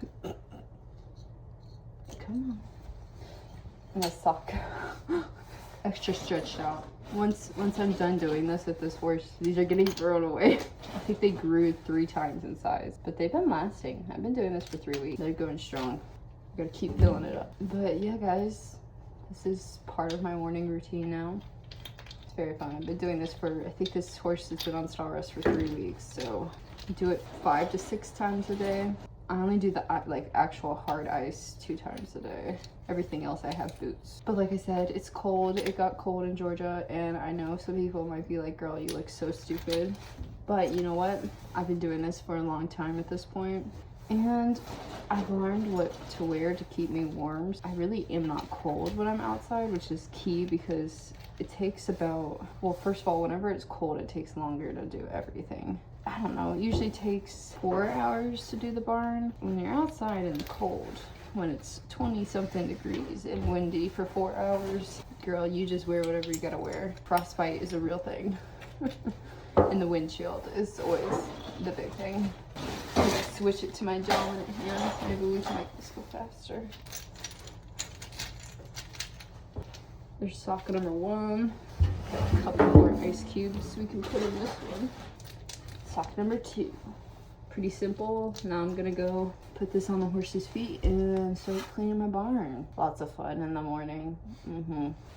Come on. And a sock. Extra stretched out. Once I'm done doing this with this horse, these are getting thrown away. I think they grew 3 times in size, but they've been lasting. I've been doing this for 3 weeks. They're going strong. I gotta keep filling it up. But yeah, guys, this is part of my morning routine now. It's very fun. I've been doing this for, I think this horse has been on stall rest for 3 weeks, so I do it 5 to 6 times a day. I only do the like actual hard ice 2 times a day. Everything else I have boots. But like I said, it's cold. It got cold in Georgia, and I know some people might be like, girl, you look so stupid. But you know what? I've been doing this for a long time at this point, and I've learned what to wear to keep me warm. I really am not cold when I'm outside, which is key because it takes about, well, first of all, whenever it's cold, it takes longer to do everything. I don't know, it usually takes 4 hours to do the barn. When you're outside in the cold, when it's 20 something degrees and windy for 4 hours, girl, you just wear whatever you gotta wear. Frostbite is a real thing. And the windshield is always the big thing. I'm gonna switch it to my dominant hand. Maybe we can make this go faster. There's sock number 1. Got a couple more ice cubes we can put in this one. Sock number 2. Pretty simple. Now I'm gonna go put this on the horse's feet and start cleaning my barn. Lots of fun in the morning.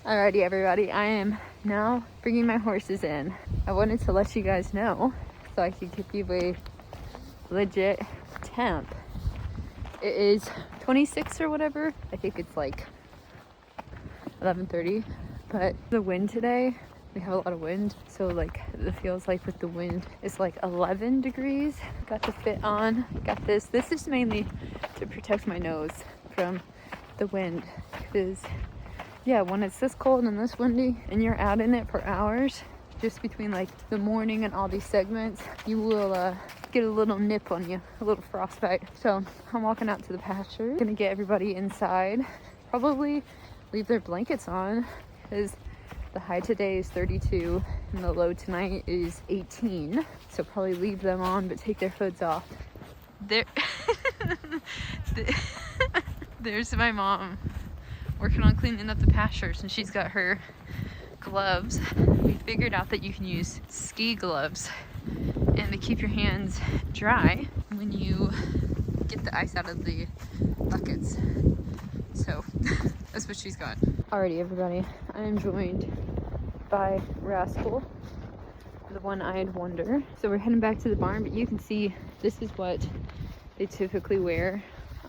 Alrighty, everybody, I am now bringing my horses in. I wanted to let you guys know so I could give you a legit temp. It is 26 or whatever. I think it's like 11:30, but the wind today, we have a lot of wind, so like it feels like with the wind it's like 11 degrees. Got the fit on, got this is mainly to protect my nose from the wind, because yeah, when it's this cold and this windy and you're out in it for hours, just between like the morning and all these segments, you will get a little nip on you, a little frostbite. So I'm walking out to the pasture, gonna get everybody inside, probably leave their blankets on, because the high today is 32 and the low tonight is 18. So probably leave them on, but take their hoods off. There, there's my mom working on cleaning up the pastures, and she's got her gloves. We figured out that you can use ski gloves and to keep your hands dry when you get the ice out of the buckets. So that's what she's got. Alrighty, everybody, I am joined by Rascal, the one-eyed wonder. So we're heading back to the barn, but you can see this is what they typically wear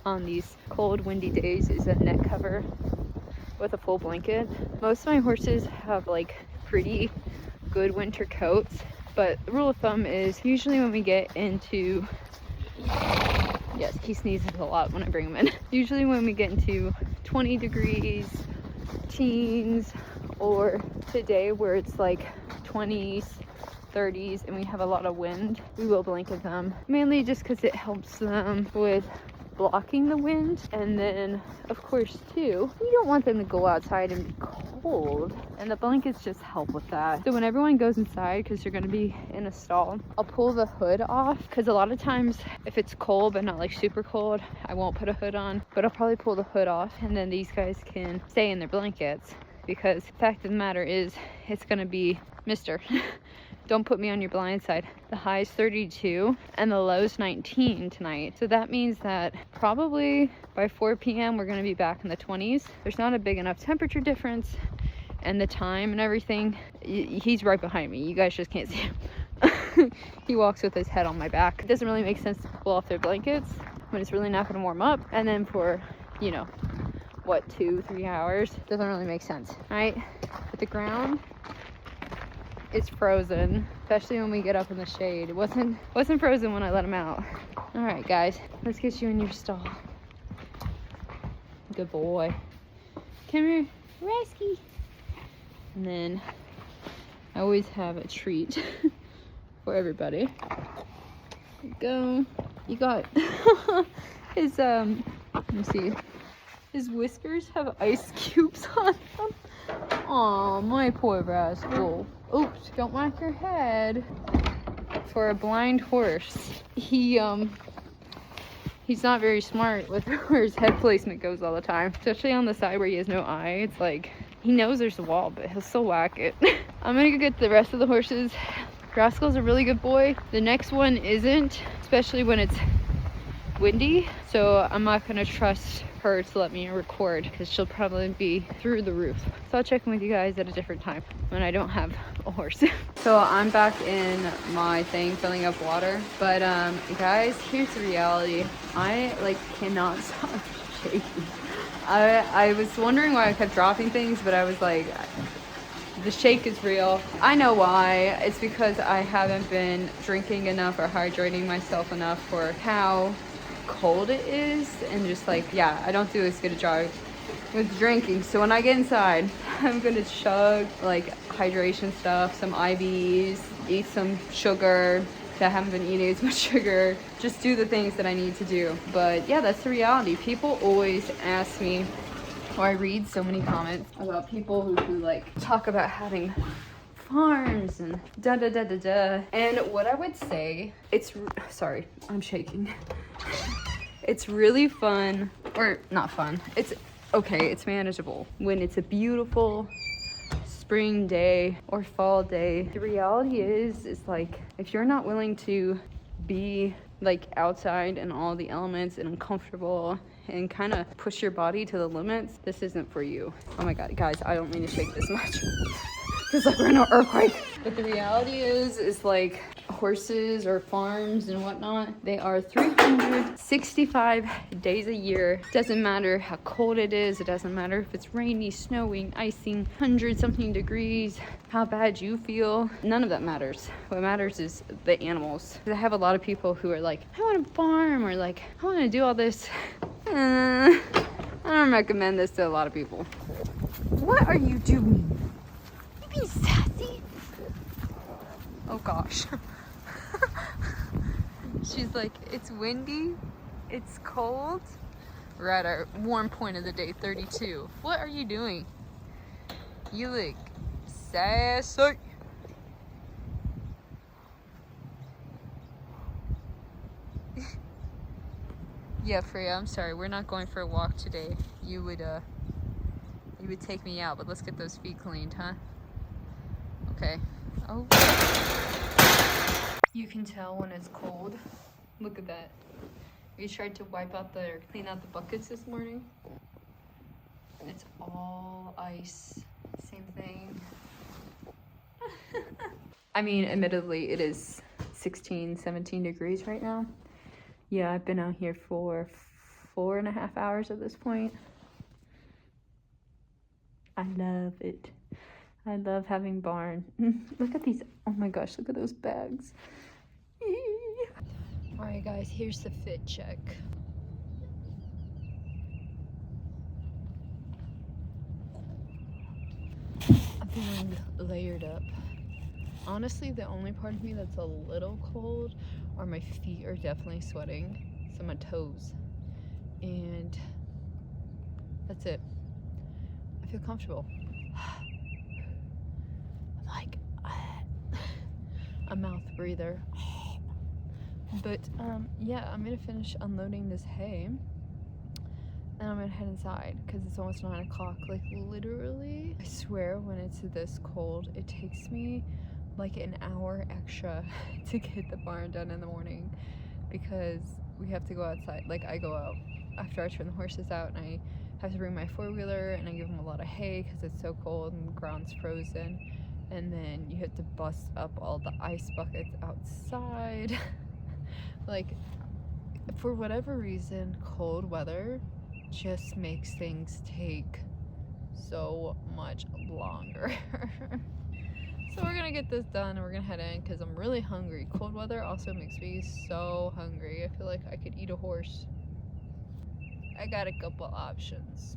on these cold, windy days, is a neck cover with a full blanket. Most of my horses have like pretty good winter coats, but the rule of thumb is usually when we get into, yes, he sneezes a lot when I bring him in. Usually when we get into 20 degrees, teens, or today where it's like 20s, 30s, and we have a lot of wind, we will blanket them, mainly just because it helps them with blocking the wind. And then of course too, you don't want them to go outside and be cold, and the blankets just help with that. So when everyone goes inside, because you're going to be in a stall, I'll pull the hood off, because a lot of times if it's cold but not like super cold, I won't put a hood on, but I'll probably pull the hood off, and then these guys can stay in their blankets, because the fact of the matter is it's going to be Mr. Don't put me on your blind side. The high is 32 and the low is 19 tonight. So that means that probably by 4 p.m. we're gonna be back in the 20s. There's not a big enough temperature difference, and the time and everything, he's right behind me. You guys just can't see him. He walks with his head on my back. It doesn't really make sense to pull off their blankets when it's really not gonna warm up. And then for, you know, what, 2-3 hours, doesn't really make sense, right? But the ground, it's frozen, especially when we get up in the shade. It wasn't frozen when I let him out. All right, guys, let's get you in your stall. Good boy. Come here, Resky. And then I always have a treat for everybody. There you go. You got his let me see. His whiskers have ice cubes on them. Aw, my poor Rascal. Oops, don't whack your head. for a blind horse. He's not very smart with where his head placement goes all the time, especially on the side where he has no eye. It's like he knows there's a wall, but he'll still whack it. I'm gonna go get the rest of the horses. Rascal's a really good boy. The next one isn't, especially when it's windy, so I'm not gonna trust her to let me record because she'll probably be through the roof. So I'll check in with you guys at a different time when I don't have a horse. So I'm back in my thing filling up water, but guys, here's the reality. I cannot stop shaking. I was wondering why I kept dropping things, but I was like, the shake is real. I know why. It's because I haven't been drinking enough or hydrating myself enough for how cold it is, and just yeah, I don't do as good a job with drinking. So when I get inside, I'm gonna chug hydration stuff, some IVs, eat some sugar. I haven't been eating as much sugar, just do the things that I need to do. But yeah, that's the reality. People always ask me, or I read so many comments about people who talk about having farms and da da da da da. And what I would say, sorry, I'm shaking. It's really fun, or not fun. It's okay, it's manageable when it's a beautiful spring day or fall day. The reality is if you're not willing to be outside in all the elements and uncomfortable and kind of push your body to the limits, this isn't for you. Oh my god, guys, I don't mean to shake this much. Feels like we're in an earthquake. But the reality is horses or farms and whatnot, they are 365 days a year. Doesn't matter how cold it is. It doesn't matter if it's rainy, snowing, icing, 100-something degrees, how bad you feel. None of that matters. What matters is the animals. I have a lot of people who are like, I want to farm, or I want to do all this. I don't recommend this to a lot of people. What are you doing? You being sassy? Oh gosh. She's like, it's windy, it's cold. We're at our warm point of the day, 32. What are you doing? You look sassy. Yeah, Freya, I'm sorry, we're not going for a walk today. You would take me out, but let's get those feet cleaned, huh? Okay. Oh. You can tell when it's cold. Look at that. We tried to clean out the buckets this morning. It's all ice. Same thing. I mean, admittedly, it is 16, 17 degrees right now. Yeah, I've been out here for 4.5 hours at this point. I love it. I love having barn. Look at these. Oh my gosh, look at those bags. All right, guys, here's the fit check. I'm feeling layered up. Honestly, the only part of me that's a little cold are my feet are definitely sweating. So my toes. And that's it. I feel comfortable. I'm like a mouth breather. But yeah, I'm gonna finish unloading this hay and I'm gonna head inside because it's almost 9 o'clock. Literally, I swear, when it's this cold, it takes me an hour extra to get the barn done in the morning because we have to go outside. I go out after I turn the horses out, and I have to bring my four-wheeler, and I give them a lot of hay because it's so cold and the ground's frozen. And then you have to bust up all the ice buckets outside. For whatever reason, cold weather just makes things take so much longer. So we're gonna get this done and we're gonna head in because I'm really hungry. Cold weather also makes me so hungry. I feel like I could eat a horse. I got a couple options.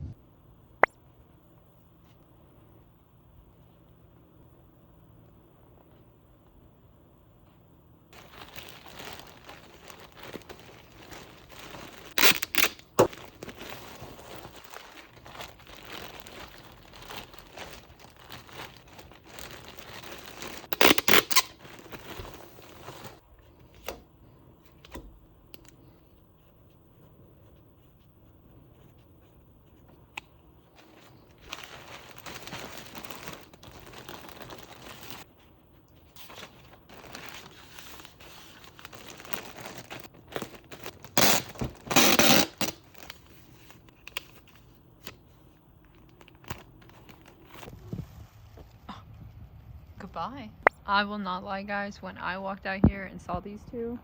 Bye. I will not lie, guys. When I walked out here and saw these two,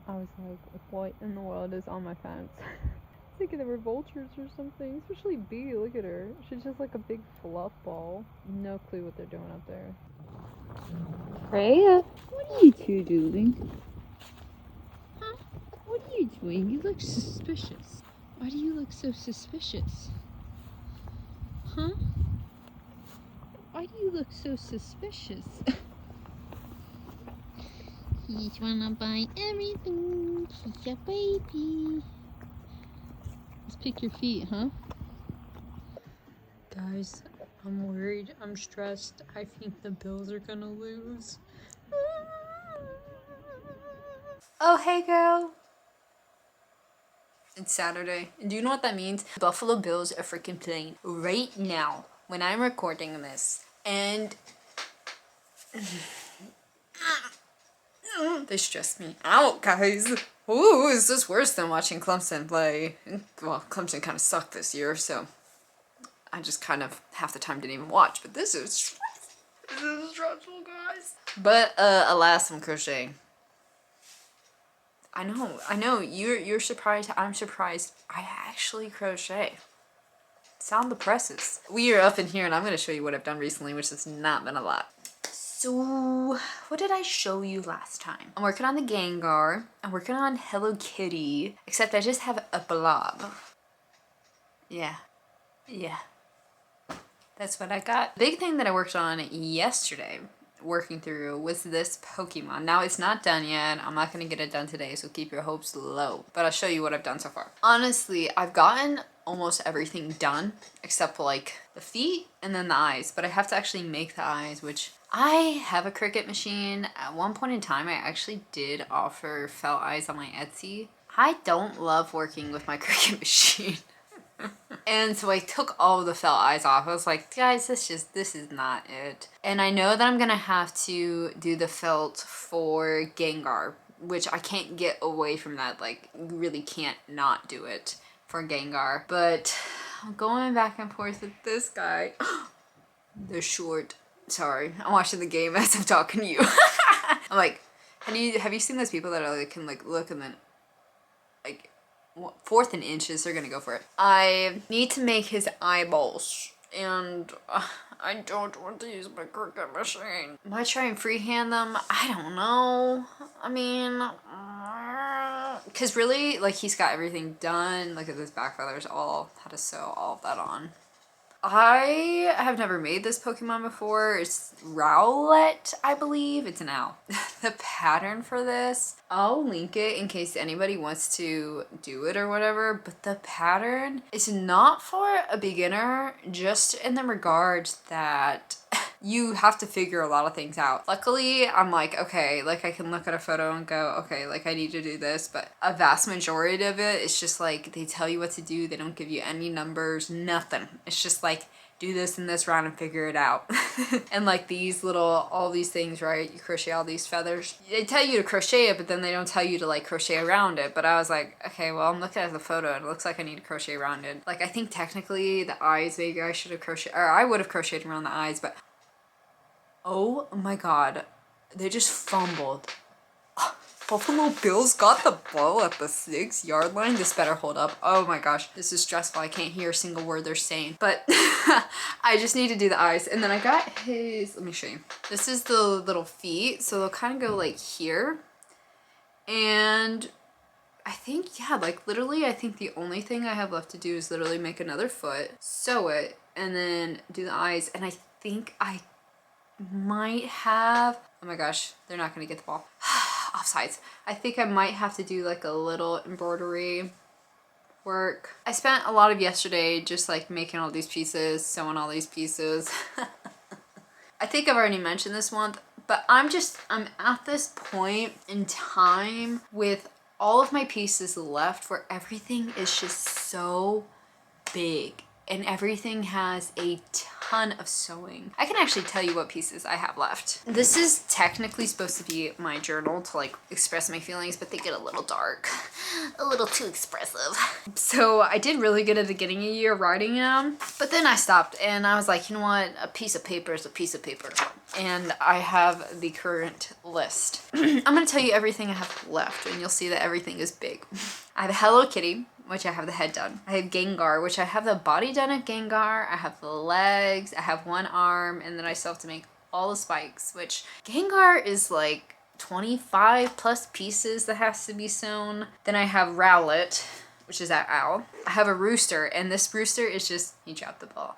I was like, what in the world is on my fence? Thinking they were vultures or something. Especially B, look at her. She's just like a big fluff ball. No clue what they're doing up there. Freya, what are you two doing? Huh? What are you doing? You look suspicious. Why do you look so suspicious? Huh? Why do you look so suspicious? He's wanna buy everything. He's a baby. Let's pick your feet, huh? Guys, I'm worried. I'm stressed. I think the Bills are gonna lose. Oh, hey, girl. It's Saturday. And do you know what that means? Buffalo Bills are freaking playing right now when I'm recording this. And they stress me out, guys. Ooh, is this worse than watching Clemson play? Well, Clemson kind of sucked this year, so I just kind of half the time didn't even watch. But this is stressful, guys. But alas, I'm crocheting. I know. You're surprised. I'm surprised. I actually crochet. Sound the presses. We are up in here, and I'm going to show you what I've done recently, which has not been a lot. So, what did I show you last time? I'm working on the Gengar. I'm working on Hello Kitty, except I just have a blob. Yeah. That's what I got. Big thing that I worked on yesterday, working through, was this Pokemon. Now, it's not done yet. I'm not going to get it done today, so keep your hopes low. But I'll show you what I've done so far. Honestly, I've gotten almost everything done, except for like the feet and then the eyes. But I have to actually make the eyes, which I have a Cricut machine. At one point in time, I actually did offer felt eyes on my Etsy. I don't love working with my Cricut machine. And so I took all of the felt eyes off. I was like, guys, this is not it. And I know that I'm gonna have to do the felt for Gengar, which I can't get away from that. Like, you really can't not do it for Gengar. But I'm going back and forth with this guy. They're short. Sorry, I'm watching the game as I'm talking to you. I'm like, have you seen those people that are like, can like look and then like fourth and inches, they're gonna go for it. I need to make his eyeballs, and I don't want to use my Cricut machine. Might try and freehand them. I don't know. I mean, because really, like, he's got everything done. Look at those back feathers, all how to sew all of that on. I have never made this Pokemon before. It's Rowlet, I believe. It's an owl. The pattern for this, I'll link it in case anybody wants to do it or whatever, but the pattern is not for a beginner, just in the regards that you have to figure a lot of things out. Luckily, I'm like, okay, like I can look at a photo and go, okay, like I need to do this, but a vast majority of it is just like they tell you what to do. They don't give you any numbers, nothing. It's just like, do this in this round and figure it out. And like these little, all these things, right? You crochet all these feathers. They tell you to crochet it, but then they don't tell you to like crochet around it. But I was like, okay, well, I'm looking at the photo and it looks like I need to crochet around it. Like, I think technically the eyes, maybe I should have crocheted, or I would have crocheted around the eyes, but oh my God, they just fumbled. Buffalo Bills got the ball at the 6-yard line. This better hold up. Oh my gosh, this is stressful. I can't hear a single word they're saying. But I just need to do the eyes. And then I got his, let me show you. This is the little feet. So they'll kind of go like here. And I think, yeah, like literally, I think the only thing I have left to do is literally make another foot, sew it, and then do the eyes. And I think I might have, oh my gosh, they're not gonna get the ball. Offsides. I think I might have to do like a little embroidery work. I spent a lot of yesterday just like making all these pieces, sewing all these pieces. I think I've already mentioned this month, but I'm at this point in time with all of my pieces left where everything is just so big and everything has a ton ton of sewing. I can actually tell you what pieces I have left. This is technically supposed to be my journal to like express my feelings, but they get a little dark, a little too expressive. So I did really good at the beginning of the year writing down, but then I stopped and I was like, you know what? A piece of paper is a piece of paper. And I have the current list. I'm gonna tell you everything I have left and you'll see that everything is big. I have a Hello Kitty, which I have the head done. I have Gengar, which I have the body done of Gengar. I have the legs, I have one arm, and then I still have to make all the spikes, which Gengar is like 25 plus pieces that has to be sewn. Then I have Rowlet, which is that owl. I have a rooster, and this rooster is just, he dropped the ball.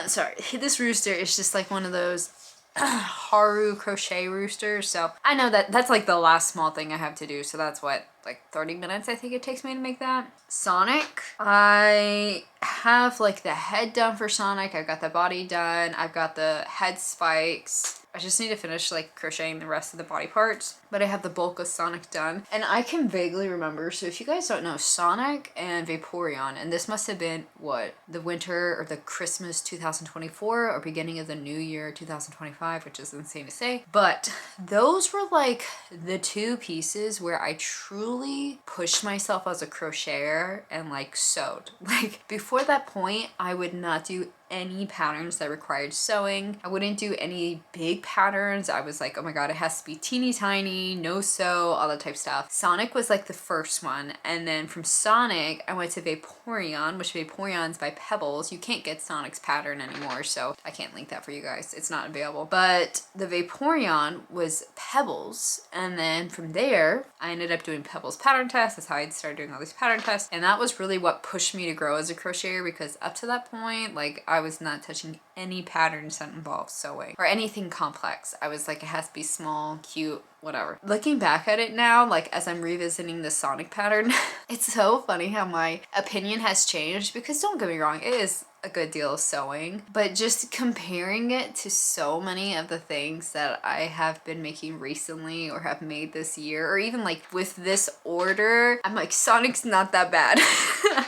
Sorry, this rooster is just like one of those Haru crochet roosters. So I know that that's like the last small thing I have to do. So that's what, like 30 minutes I think it takes me to make that. Sonic, I have like the head done for Sonic. I've got the body done. I've got the head spikes. I just need to finish like crocheting the rest of the body parts, but I have the bulk of Sonic done. And I can vaguely remember, so if you guys don't know, Sonic and Vaporeon, and this must have been what, the winter or the Christmas 2024 or beginning of the new year 2025, which is insane to say, but those were like the two pieces where I truly pushed myself as a crocheter and like sewed. Like before that point, I would not do any patterns that required sewing. I wouldn't do any big patterns. I was like, oh my god, it has to be teeny tiny, no sew, all that type of stuff. Sonic was like the first one, and then from Sonic I went to Vaporeon, which Vaporeon's by Pebbles. You can't get Sonic's pattern anymore, so I can't link that for you guys. It's not available. But the Vaporeon was Pebbles, and then from there I ended up doing Pebbles pattern tests. That's how I started doing all these pattern tests, and that was really what pushed me to grow as a crocheter, because up to that point, like, I was not touching any patterns that involved sewing or anything complex. I was like, it has to be small, cute, whatever. Looking back at it now, like as I'm revisiting the Sonic pattern, it's so funny how my opinion has changed, because don't get me wrong, it is a good deal of sewing, but just comparing it to so many of the things that I have been making recently or have made this year, or even like with this order, I'm like, Sonic's not that bad.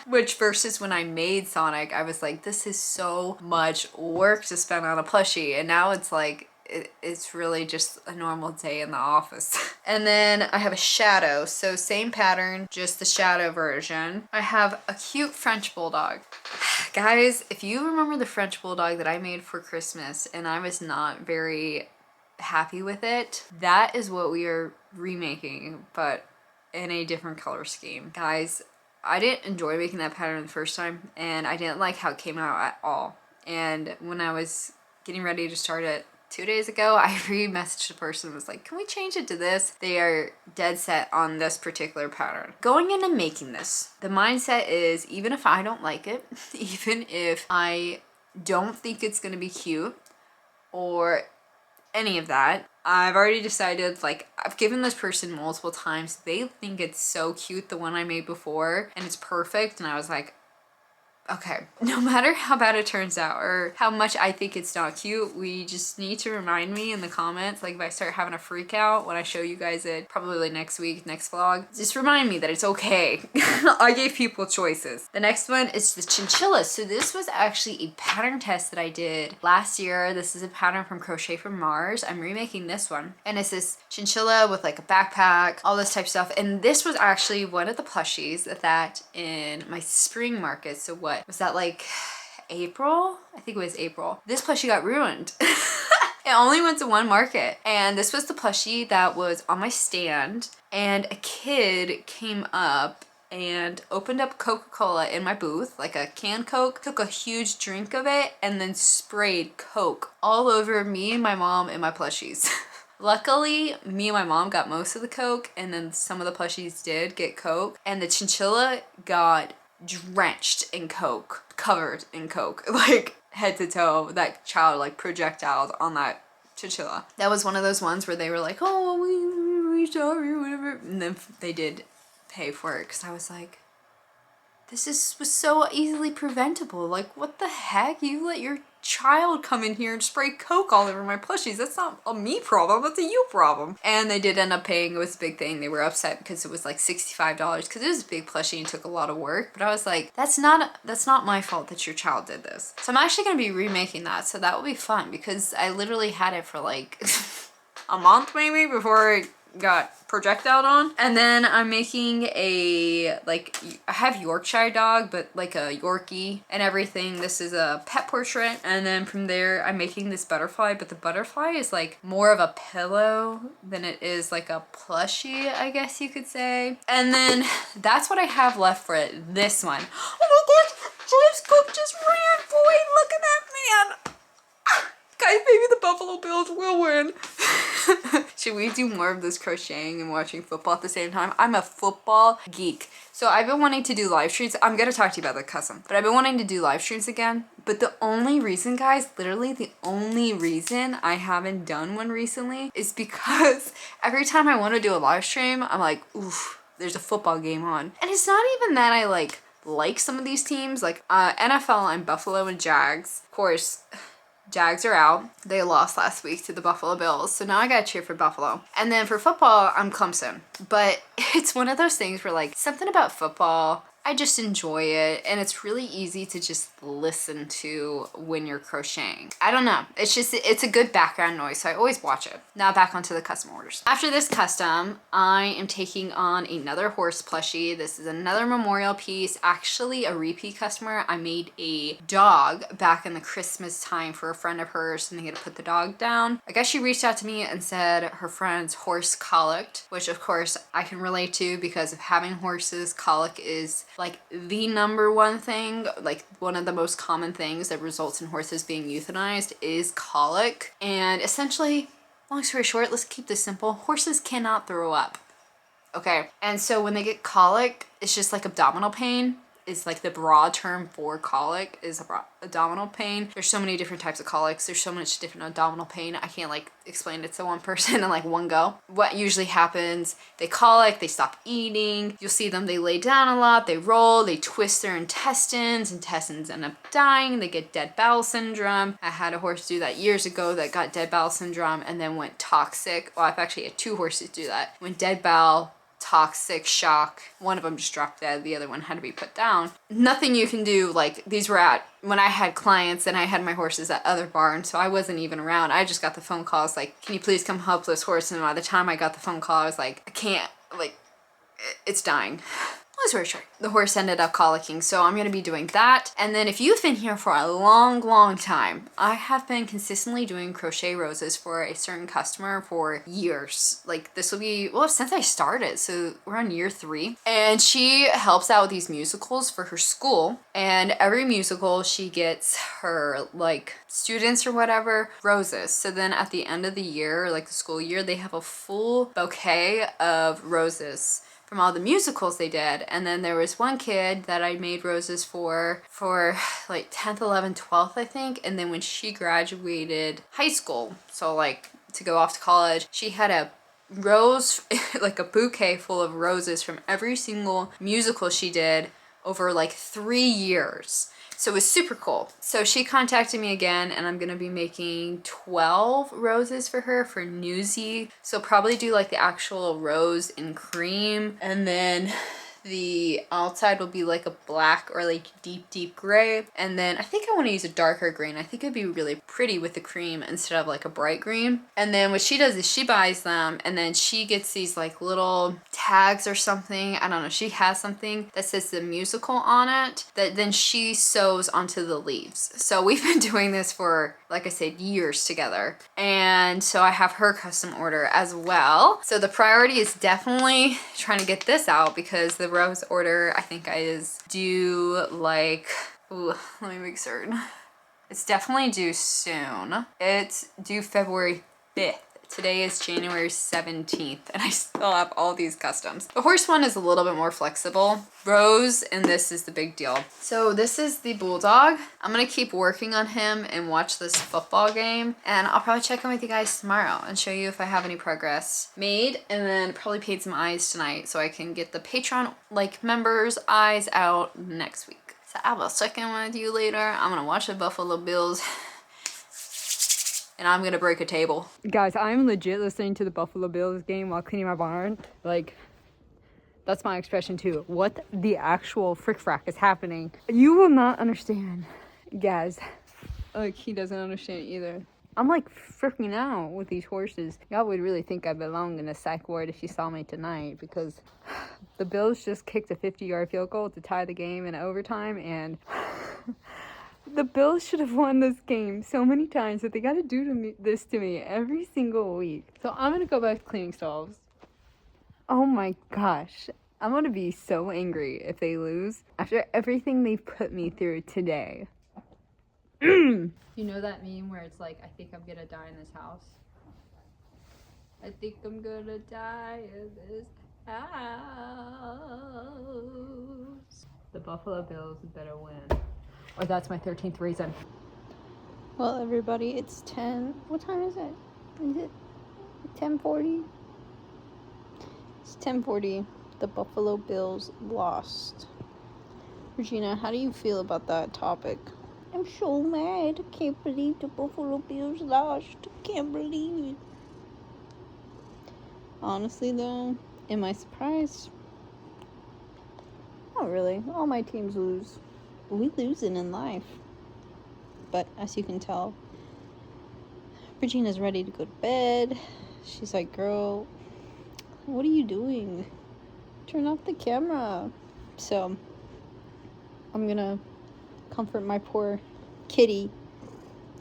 Which versus when I made Sonic, I was like, this is so much work to spend on a plushie, and now it's like, it's really just a normal day in the office. And then I have a Shadow, so same pattern, just the Shadow version. I have a cute French Bulldog. Guys, if you remember the French Bulldog that I made for Christmas and I was not very happy with it, that is what we are remaking, but in a different color scheme. Guys, I didn't enjoy making that pattern the first time, and I didn't like how it came out at all. And when I was getting ready to start it 2 days ago, I re-messaged the person and was like, can we change it to this? They are dead set on this particular pattern. Going in and making this, the mindset is, even if I don't like it, even if I don't think it's gonna be cute or any of that, I've already decided, like, I've given this person multiple times, they think it's so cute, the one I made before, and it's perfect, and I was like, okay, no matter how bad it turns out or how much I think it's not cute, we just need to remind me in the comments, like if I start having a freak out when I show you guys it, probably next week, next vlog, just remind me that it's okay. I gave people choices. The next one is the chinchilla. So this was actually a pattern test that I did last year. This is a pattern from Crochet from Mars. I'm remaking this one. And it's this chinchilla with like a backpack, all this type of stuff. And this was actually one of the plushies that in my spring market. So what was that, like April? I think it was April. This plushie got ruined. It only went to one market, and this was the plushie that was on my stand, and a kid came up and opened up Coca-Cola in my booth, like a canned Coke, took a huge drink of it, and then sprayed Coke all over me and my mom and my plushies. Luckily, me and my mom got most of the Coke, and then some of the plushies did get Coke, and the chinchilla got drenched in Coke, covered in Coke, like head to toe. That child like projectiled on that chinchilla. That was one of those ones where they were like, oh, we sorry, whatever, and then they did pay for it, because I was like, this was so easily preventable. Like, what the heck? You let your child come in here and spray Coke all over my plushies. That's not a me problem, that's a you problem. And they did end up paying. It was a big thing. They were upset because it was like $65 because it was a big plushie and took a lot of work. But I was like, that's not my fault that your child did this. So I'm actually going to be remaking that. So that will be fun because I literally had it for like a month maybe before it got projectile on. And then I'm making a, like, I have Yorkshire dog, but like a Yorkie and everything. This is a pet portrait. And then from there, I'm making this butterfly, but the butterfly is like more of a pillow than it is like a plushie, I guess you could say. And then that's what I have left for this one. Oh my gosh, James Cook just ran, boy, look at that man. Guys, maybe the Buffalo Bills will win. Should we do more of this crocheting and watching football at the same time? I'm a football geek. So I've been wanting to do live streams. I'm going to talk to you about the custom. But I've been wanting to do live streams again. But the only reason, guys, literally the only reason I haven't done one recently is because every time I want to do a live stream, I'm like, oof, there's a football game on. And it's not even that I like some of these teams. Like NFL, I'm Buffalo and Jags. Of course, Jags are out. They lost last week to the Buffalo Bills. So now I gotta cheer for Buffalo. And then for football, I'm Clemson. But it's one of those things where like something about football, I just enjoy it. And it's really easy to just listen to when you're crocheting. I don't know. It's just, it's a good background noise. So I always watch it. Now back onto the custom orders. After this custom, I am taking on another horse plushie. This is another memorial piece. Actually a repeat customer. I made a dog back in the Christmas time for a friend of hers and they had to put the dog down. I guess she reached out to me and said her friend's horse colicked, which of course I can relate to because of having horses. Colic is like the #1 thing, like one of the most common things that results in horses being euthanized is colic. And essentially, long story short, let's keep this simple. Horses cannot throw up. Okay. And so when they get colic, it's just like abdominal pain. Is like the broad term for colic is abdominal pain. There's so many different types of colics. There's so much different abdominal pain. I can't like explain it to one person in like one go. What usually happens, they colic, they stop eating. You'll see them, they lay down a lot, they roll, they twist their intestines end up dying. They get dead bowel syndrome. I had a horse do that years ago that got dead bowel syndrome and then went toxic. Well, I've actually had 2 horses do that. Went dead bowel, toxic, shock. One of them just dropped dead. The other one had to be put down. Nothing you can do. Like these were at when I had clients and I had my horses at other barns, so I wasn't even around. I just got the phone calls like, can you please come help this horse? And by the time I got the phone call, I was like, I can't, like, it's dying. Long story short, the horse ended up colicking, so I'm going to be doing that. And then if you've been here for a long time, I have been consistently doing crochet roses for a certain customer for years. Like this will be, well, since I started, so we're on year 3. And she helps out with these musicals for her school. And every musical she gets her like students or whatever roses. So then at the end of the year, like the school year, they have a full bouquet of roses from all the musicals they did. And then there was one kid that I made roses for like 10th, 11th, 12th, I think. And then when she graduated high school, so like to go off to college, she had a rose, like a bouquet full of roses from every single musical she did over like 3 years. So it was super cool. So she contacted me again and I'm gonna be making 12 roses for her for Newsy. So probably do like the actual rose in cream, and then the outside will be like a black or like deep gray. And then I think I want to use a darker green. I think it'd be really pretty with the cream instead of like a bright green. And then what she does is she buys them and then she gets these like little tags or something. I don't know. She has something that says the musical on it that then she sews onto the leaves. So we've been doing this for, like I said, years together. And so I have her custom order as well. So the priority is definitely trying to get this out because the rose order I think is due like, ooh, let me make certain. It's definitely due soon. It's due February 5th. Today is January 17th and I still have all these customs. The horse one is a little bit more flexible. Rose and this is the big deal. So this is the bulldog. I'm gonna keep working on him and watch this football game, and I'll probably check in with you guys tomorrow and show you if I have any progress made, and then probably paint some eyes tonight so I can get the Patreon like members eyes out next week. So I will check in with you later. I'm gonna watch the Buffalo Bills and I'm gonna break a table. Guys, I'm legit listening to the Buffalo Bills game while cleaning my barn. Like, that's my expression too. What the actual frick frack is happening? You will not understand, guys. Like, he doesn't understand either. I'm like freaking out with these horses. Y'all would really think I belong in a psych ward if you saw me tonight, because the Bills just kicked a 50-yard field goal to tie the game in overtime, and the Bills should have won this game so many times, but they got to do this to me every single week. So I'm going to go back to cleaning stalls. Oh my gosh. I'm going to be so angry if they lose after everything they've put me through today. You know that meme where it's like, I think I'm going to die in this house? I think I'm going to die in this house. The Buffalo Bills better win. Or that's my 13th reason. Well, everybody, it's 10. What time is it? Is it 10:40? It's 10:40. The Buffalo Bills lost. Regina, how do you feel about that topic? I'm so mad. I can't believe the Buffalo Bills lost. I can't believe it. Honestly, though, am I surprised? Not really. All my teams lose. We losing in life. But as you can tell, Regina's ready to go to bed. She's like, girl, what are you doing? Turn off the camera. So I'm gonna comfort my poor kitty.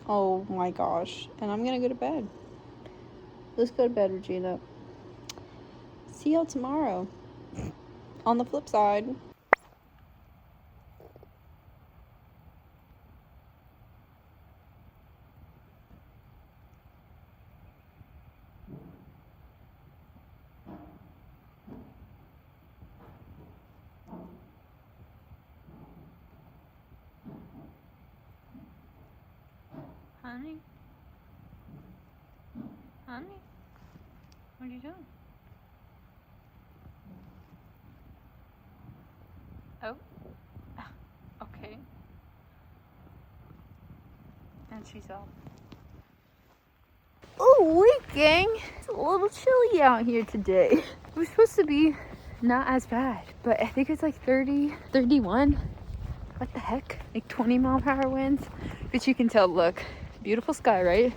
Oh my gosh. And I'm gonna go to bed. Let's go to bed, Regina. See y'all tomorrow. On the flip side. Honey? Honey? What are you doing? Oh? Okay. And she's off. Oh, wait, gang. It's a little chilly out here today. It was supposed to be not as bad, but I think it's like 30, 31. What the heck? Like 20-mile-per-hour winds. But you can tell, look, beautiful sky, right?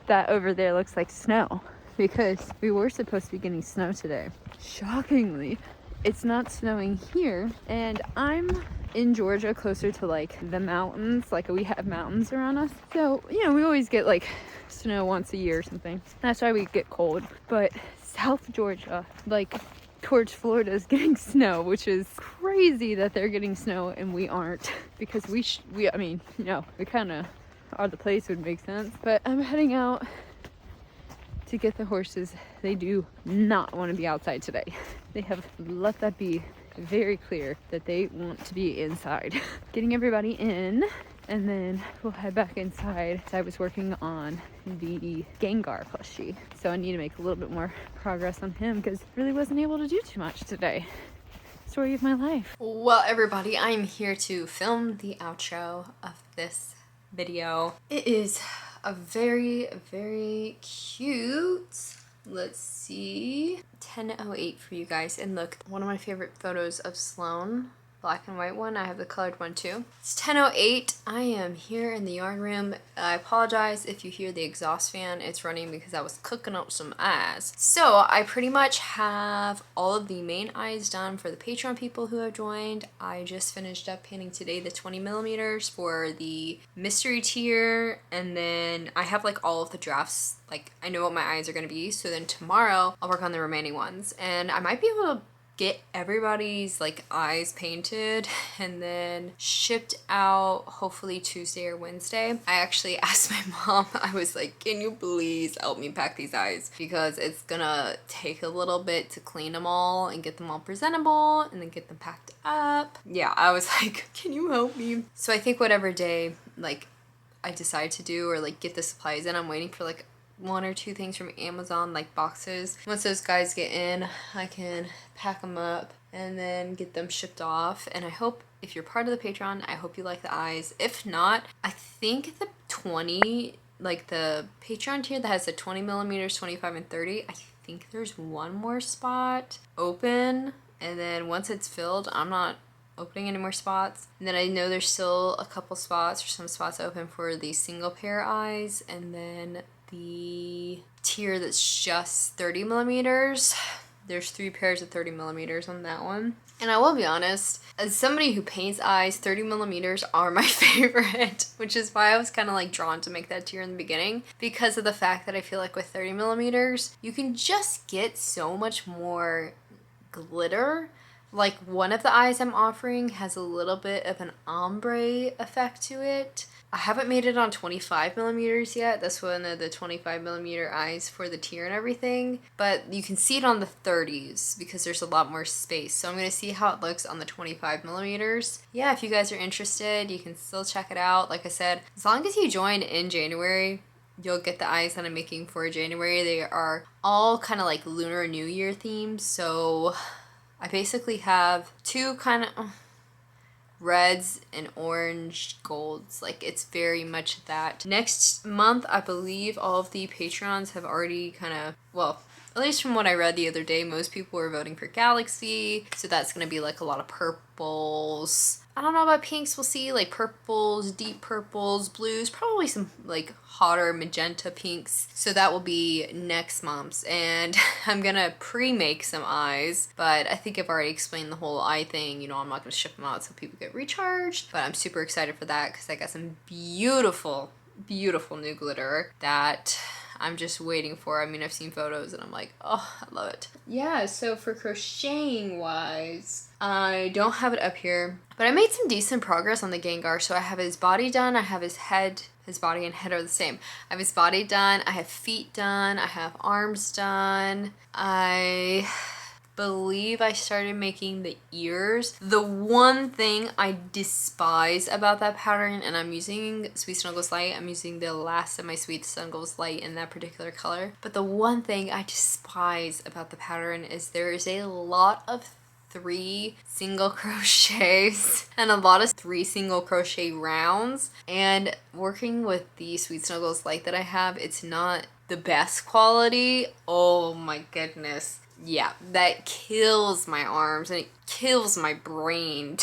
That over there looks like snow because we were supposed to be getting snow today. Shockingly, it's not snowing here, and I'm in Georgia closer to like the mountains. Like, we have mountains around us, so you know, we always get like snow once a year or something. That's why we get cold. But South Georgia, like towards Florida, is getting snow, which is crazy that they're getting snow and we aren't, because I mean, you know, we kind of are the place, would make sense. But I'm heading out to get the horses. They do not want to be outside today. They have let that be very clear that they want to be inside. Getting everybody in, and then we'll head back inside. I was working on the Gengar plushie, so I need to make a little bit more progress on him because really wasn't able to do too much today. Story of my life. Well, everybody, I'm here to film the outro of this video. It is a very, very cute, let's see, 10:08 for you guys. And look, one of my favorite photos of Sloan, black and white one. I have the colored one too. It's 10:08. I am here in the yard room. I apologize if you hear the exhaust fan. It's running because I was cooking up some eyes. So I pretty much have all of the main eyes done for the Patreon people who have joined. I just finished up painting today the 20mm for the mystery tier, and then I have like all of the drafts. Like, I know what my eyes are going to be, so then tomorrow I'll work on the remaining ones, and I might be able to get everybody's like eyes painted and then shipped out hopefully Tuesday or Wednesday. I actually asked my mom, I was like, can you please help me pack these eyes, because it's gonna take a little bit to clean them all and get them all presentable and then get them packed up. Yeah, I was like, can you help me? So I think whatever day like I decide to do, or like get the supplies in, I'm waiting for like 1 or 2 things from Amazon, like boxes. Once those guys get in, I can pack them up and then get them shipped off. And I hope, if you're part of the Patreon, I hope you like the eyes. If not, I think the 20 like the Patreon tier that has the 20 millimeters, 25 and 30. I think there's one more spot open, and then once it's filled, I'm not opening any more spots. And then I know there's still a couple spots or some spots open for the single pair eyes, and then the tier that's just 30 millimeters. There's 3 pairs of 30 millimeters on that one. And I will be honest, as somebody who paints eyes, 30 millimeters are my favorite, which is why I was kind of like drawn to make that tier in the beginning, because of the fact that I feel like with 30 millimeters, you can just get so much more glitter. Like one of the eyes I'm offering has a little bit of an ombre effect to it. I haven't made it on 25 millimeters yet. That's one of the 25 millimeter eyes for the tier and everything. But you can see it on the 30s because there's a lot more space. So I'm going to see how it looks on the 25 millimeters. Yeah, if you guys are interested, you can still check it out. Like I said, as long as you join in January, you'll get the eyes that I'm making for January. They are all kind of like Lunar New Year themes. So I basically have 2 kind of reds and orange golds. Like it's very much that. Next month, I believe all of the Patreons have already kind of, well, at least from what I read the other day, most people were voting for Galaxy. So that's going to be like a lot of purples. I don't know about pinks. We'll see, like purples, deep purples, blues, probably some like hotter magenta pinks. So that will be next month's. And I'm going to pre-make some eyes, but I think I've already explained the whole eye thing. You know, I'm not going to ship them out so people get recharged, but I'm super excited for that because I got some beautiful, beautiful new glitter that I'm just waiting for. I mean, I've seen photos and I'm like, oh, I love it. Yeah, so for crocheting wise, I don't have it up here, but I made some decent progress on the Gengar. So I have his body done, I have his head. His body and head are the same. I have his body done, I have feet done, I have arms done. I believe I started making the ears. The one thing I despise about that pattern, and I'm using Sweet Snuggles Light, I'm using the last of my Sweet Snuggles Light in that particular color, but the one thing I despise about the pattern is there is a lot of 3 single crochets and a lot of 3 single crochet rounds, and working with the Sweet Snuggles Light that I have, it's not the best quality. Oh my goodness. Yeah, that kills my arms and it kills my brain.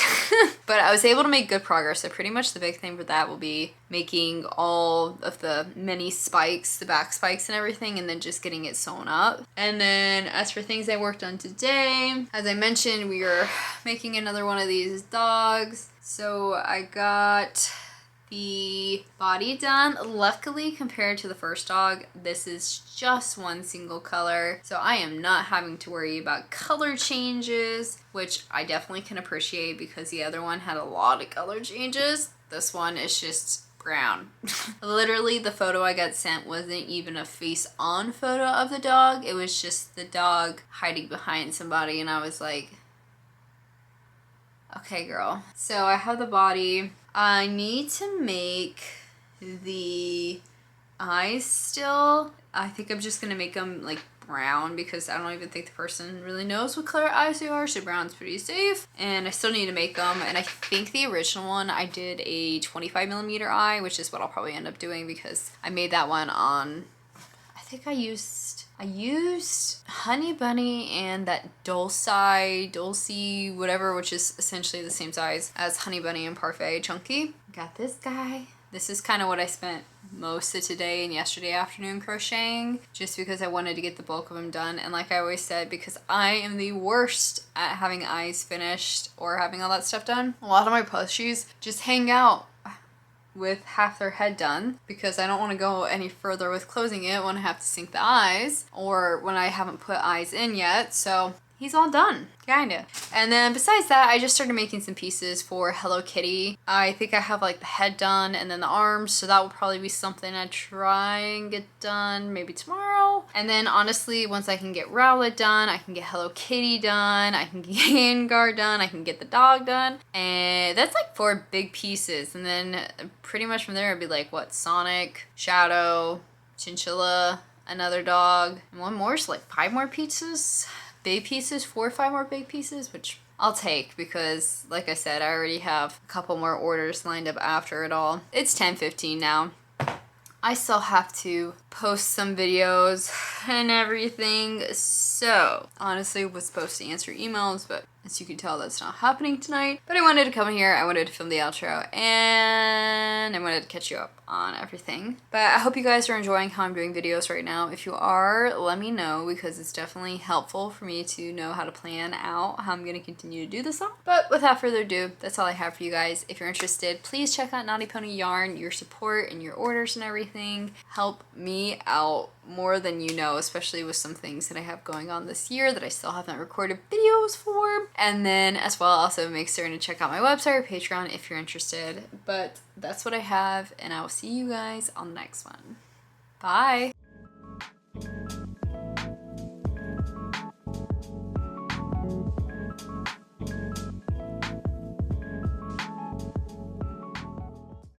But I was able to make good progress. So pretty much the big thing for that will be making all of the mini spikes, the back spikes and everything, and then just getting it sewn up. And then as for things I worked on today, as I mentioned, we are making another one of these dogs. So I got the body done. Luckily, compared to the first dog, this is just one single color, so I am not having to worry about color changes, which I definitely can appreciate because the other one had a lot of color changes. This one is just brown. Literally, the photo I got sent wasn't even a face-on photo of the dog. It was just the dog hiding behind somebody, and I was like, okay, girl. So I have the body. I need to make the eyes still. I think I'm just gonna make them like brown because I don't even think the person really knows what color eyes they are, so brown's pretty safe. And I still need to make them, and I think the original one I did a 25 millimeter eye, which is what I'll probably end up doing because I made that one on, I think I used Honey Bunny and that Dulce, whatever, which is essentially the same size as Honey Bunny and Parfait Chunky. Got this guy. This is kind of what I spent most of today and yesterday afternoon crocheting, just because I wanted to get the bulk of them done. And like I always said, because I am the worst at having eyes finished or having all that stuff done, a lot of my plushies just hang out with half their head done because I don't want to go any further with closing it when I have to sink the eyes or when I haven't put eyes in yet. So he's all done, kinda. And then besides that, I just started making some pieces for Hello Kitty. I think I have like the head done and then the arms, so that will probably be something I try and get done maybe tomorrow. And then honestly, once I can get Rowlet done, I can get Hello Kitty done, I can get Gengar done, I can get the dog done. And that's like 4 big pieces. And then pretty much from there it'd be like what, Sonic, Shadow, Chinchilla, another dog, and one more, so like 5 more pieces. Big pieces, 4 or 5 more big pieces, which I'll take because like I said, I already have a couple more orders lined up after it all. It's 10:15 now. I still have to post some videos and everything. So honestly was supposed to answer emails, but as you can tell, that's not happening tonight. But I wanted to come in here, I wanted to film the outro, and I wanted to catch you up on everything. But I hope you guys are enjoying how I'm doing videos right now. If you are, let me know, because it's definitely helpful for me to know how to plan out how I'm going to continue to do this all. But without further ado, that's all I have for you guys. If you're interested, please check out Knotty Pony Yarn. Your support and your orders and everything help me out more than you know, especially with some things that I have going on this year that I still haven't recorded videos for. And then as well, also make certain to check out my website or Patreon if you're interested. But that's what I have, and I will see you guys on the next one. Bye!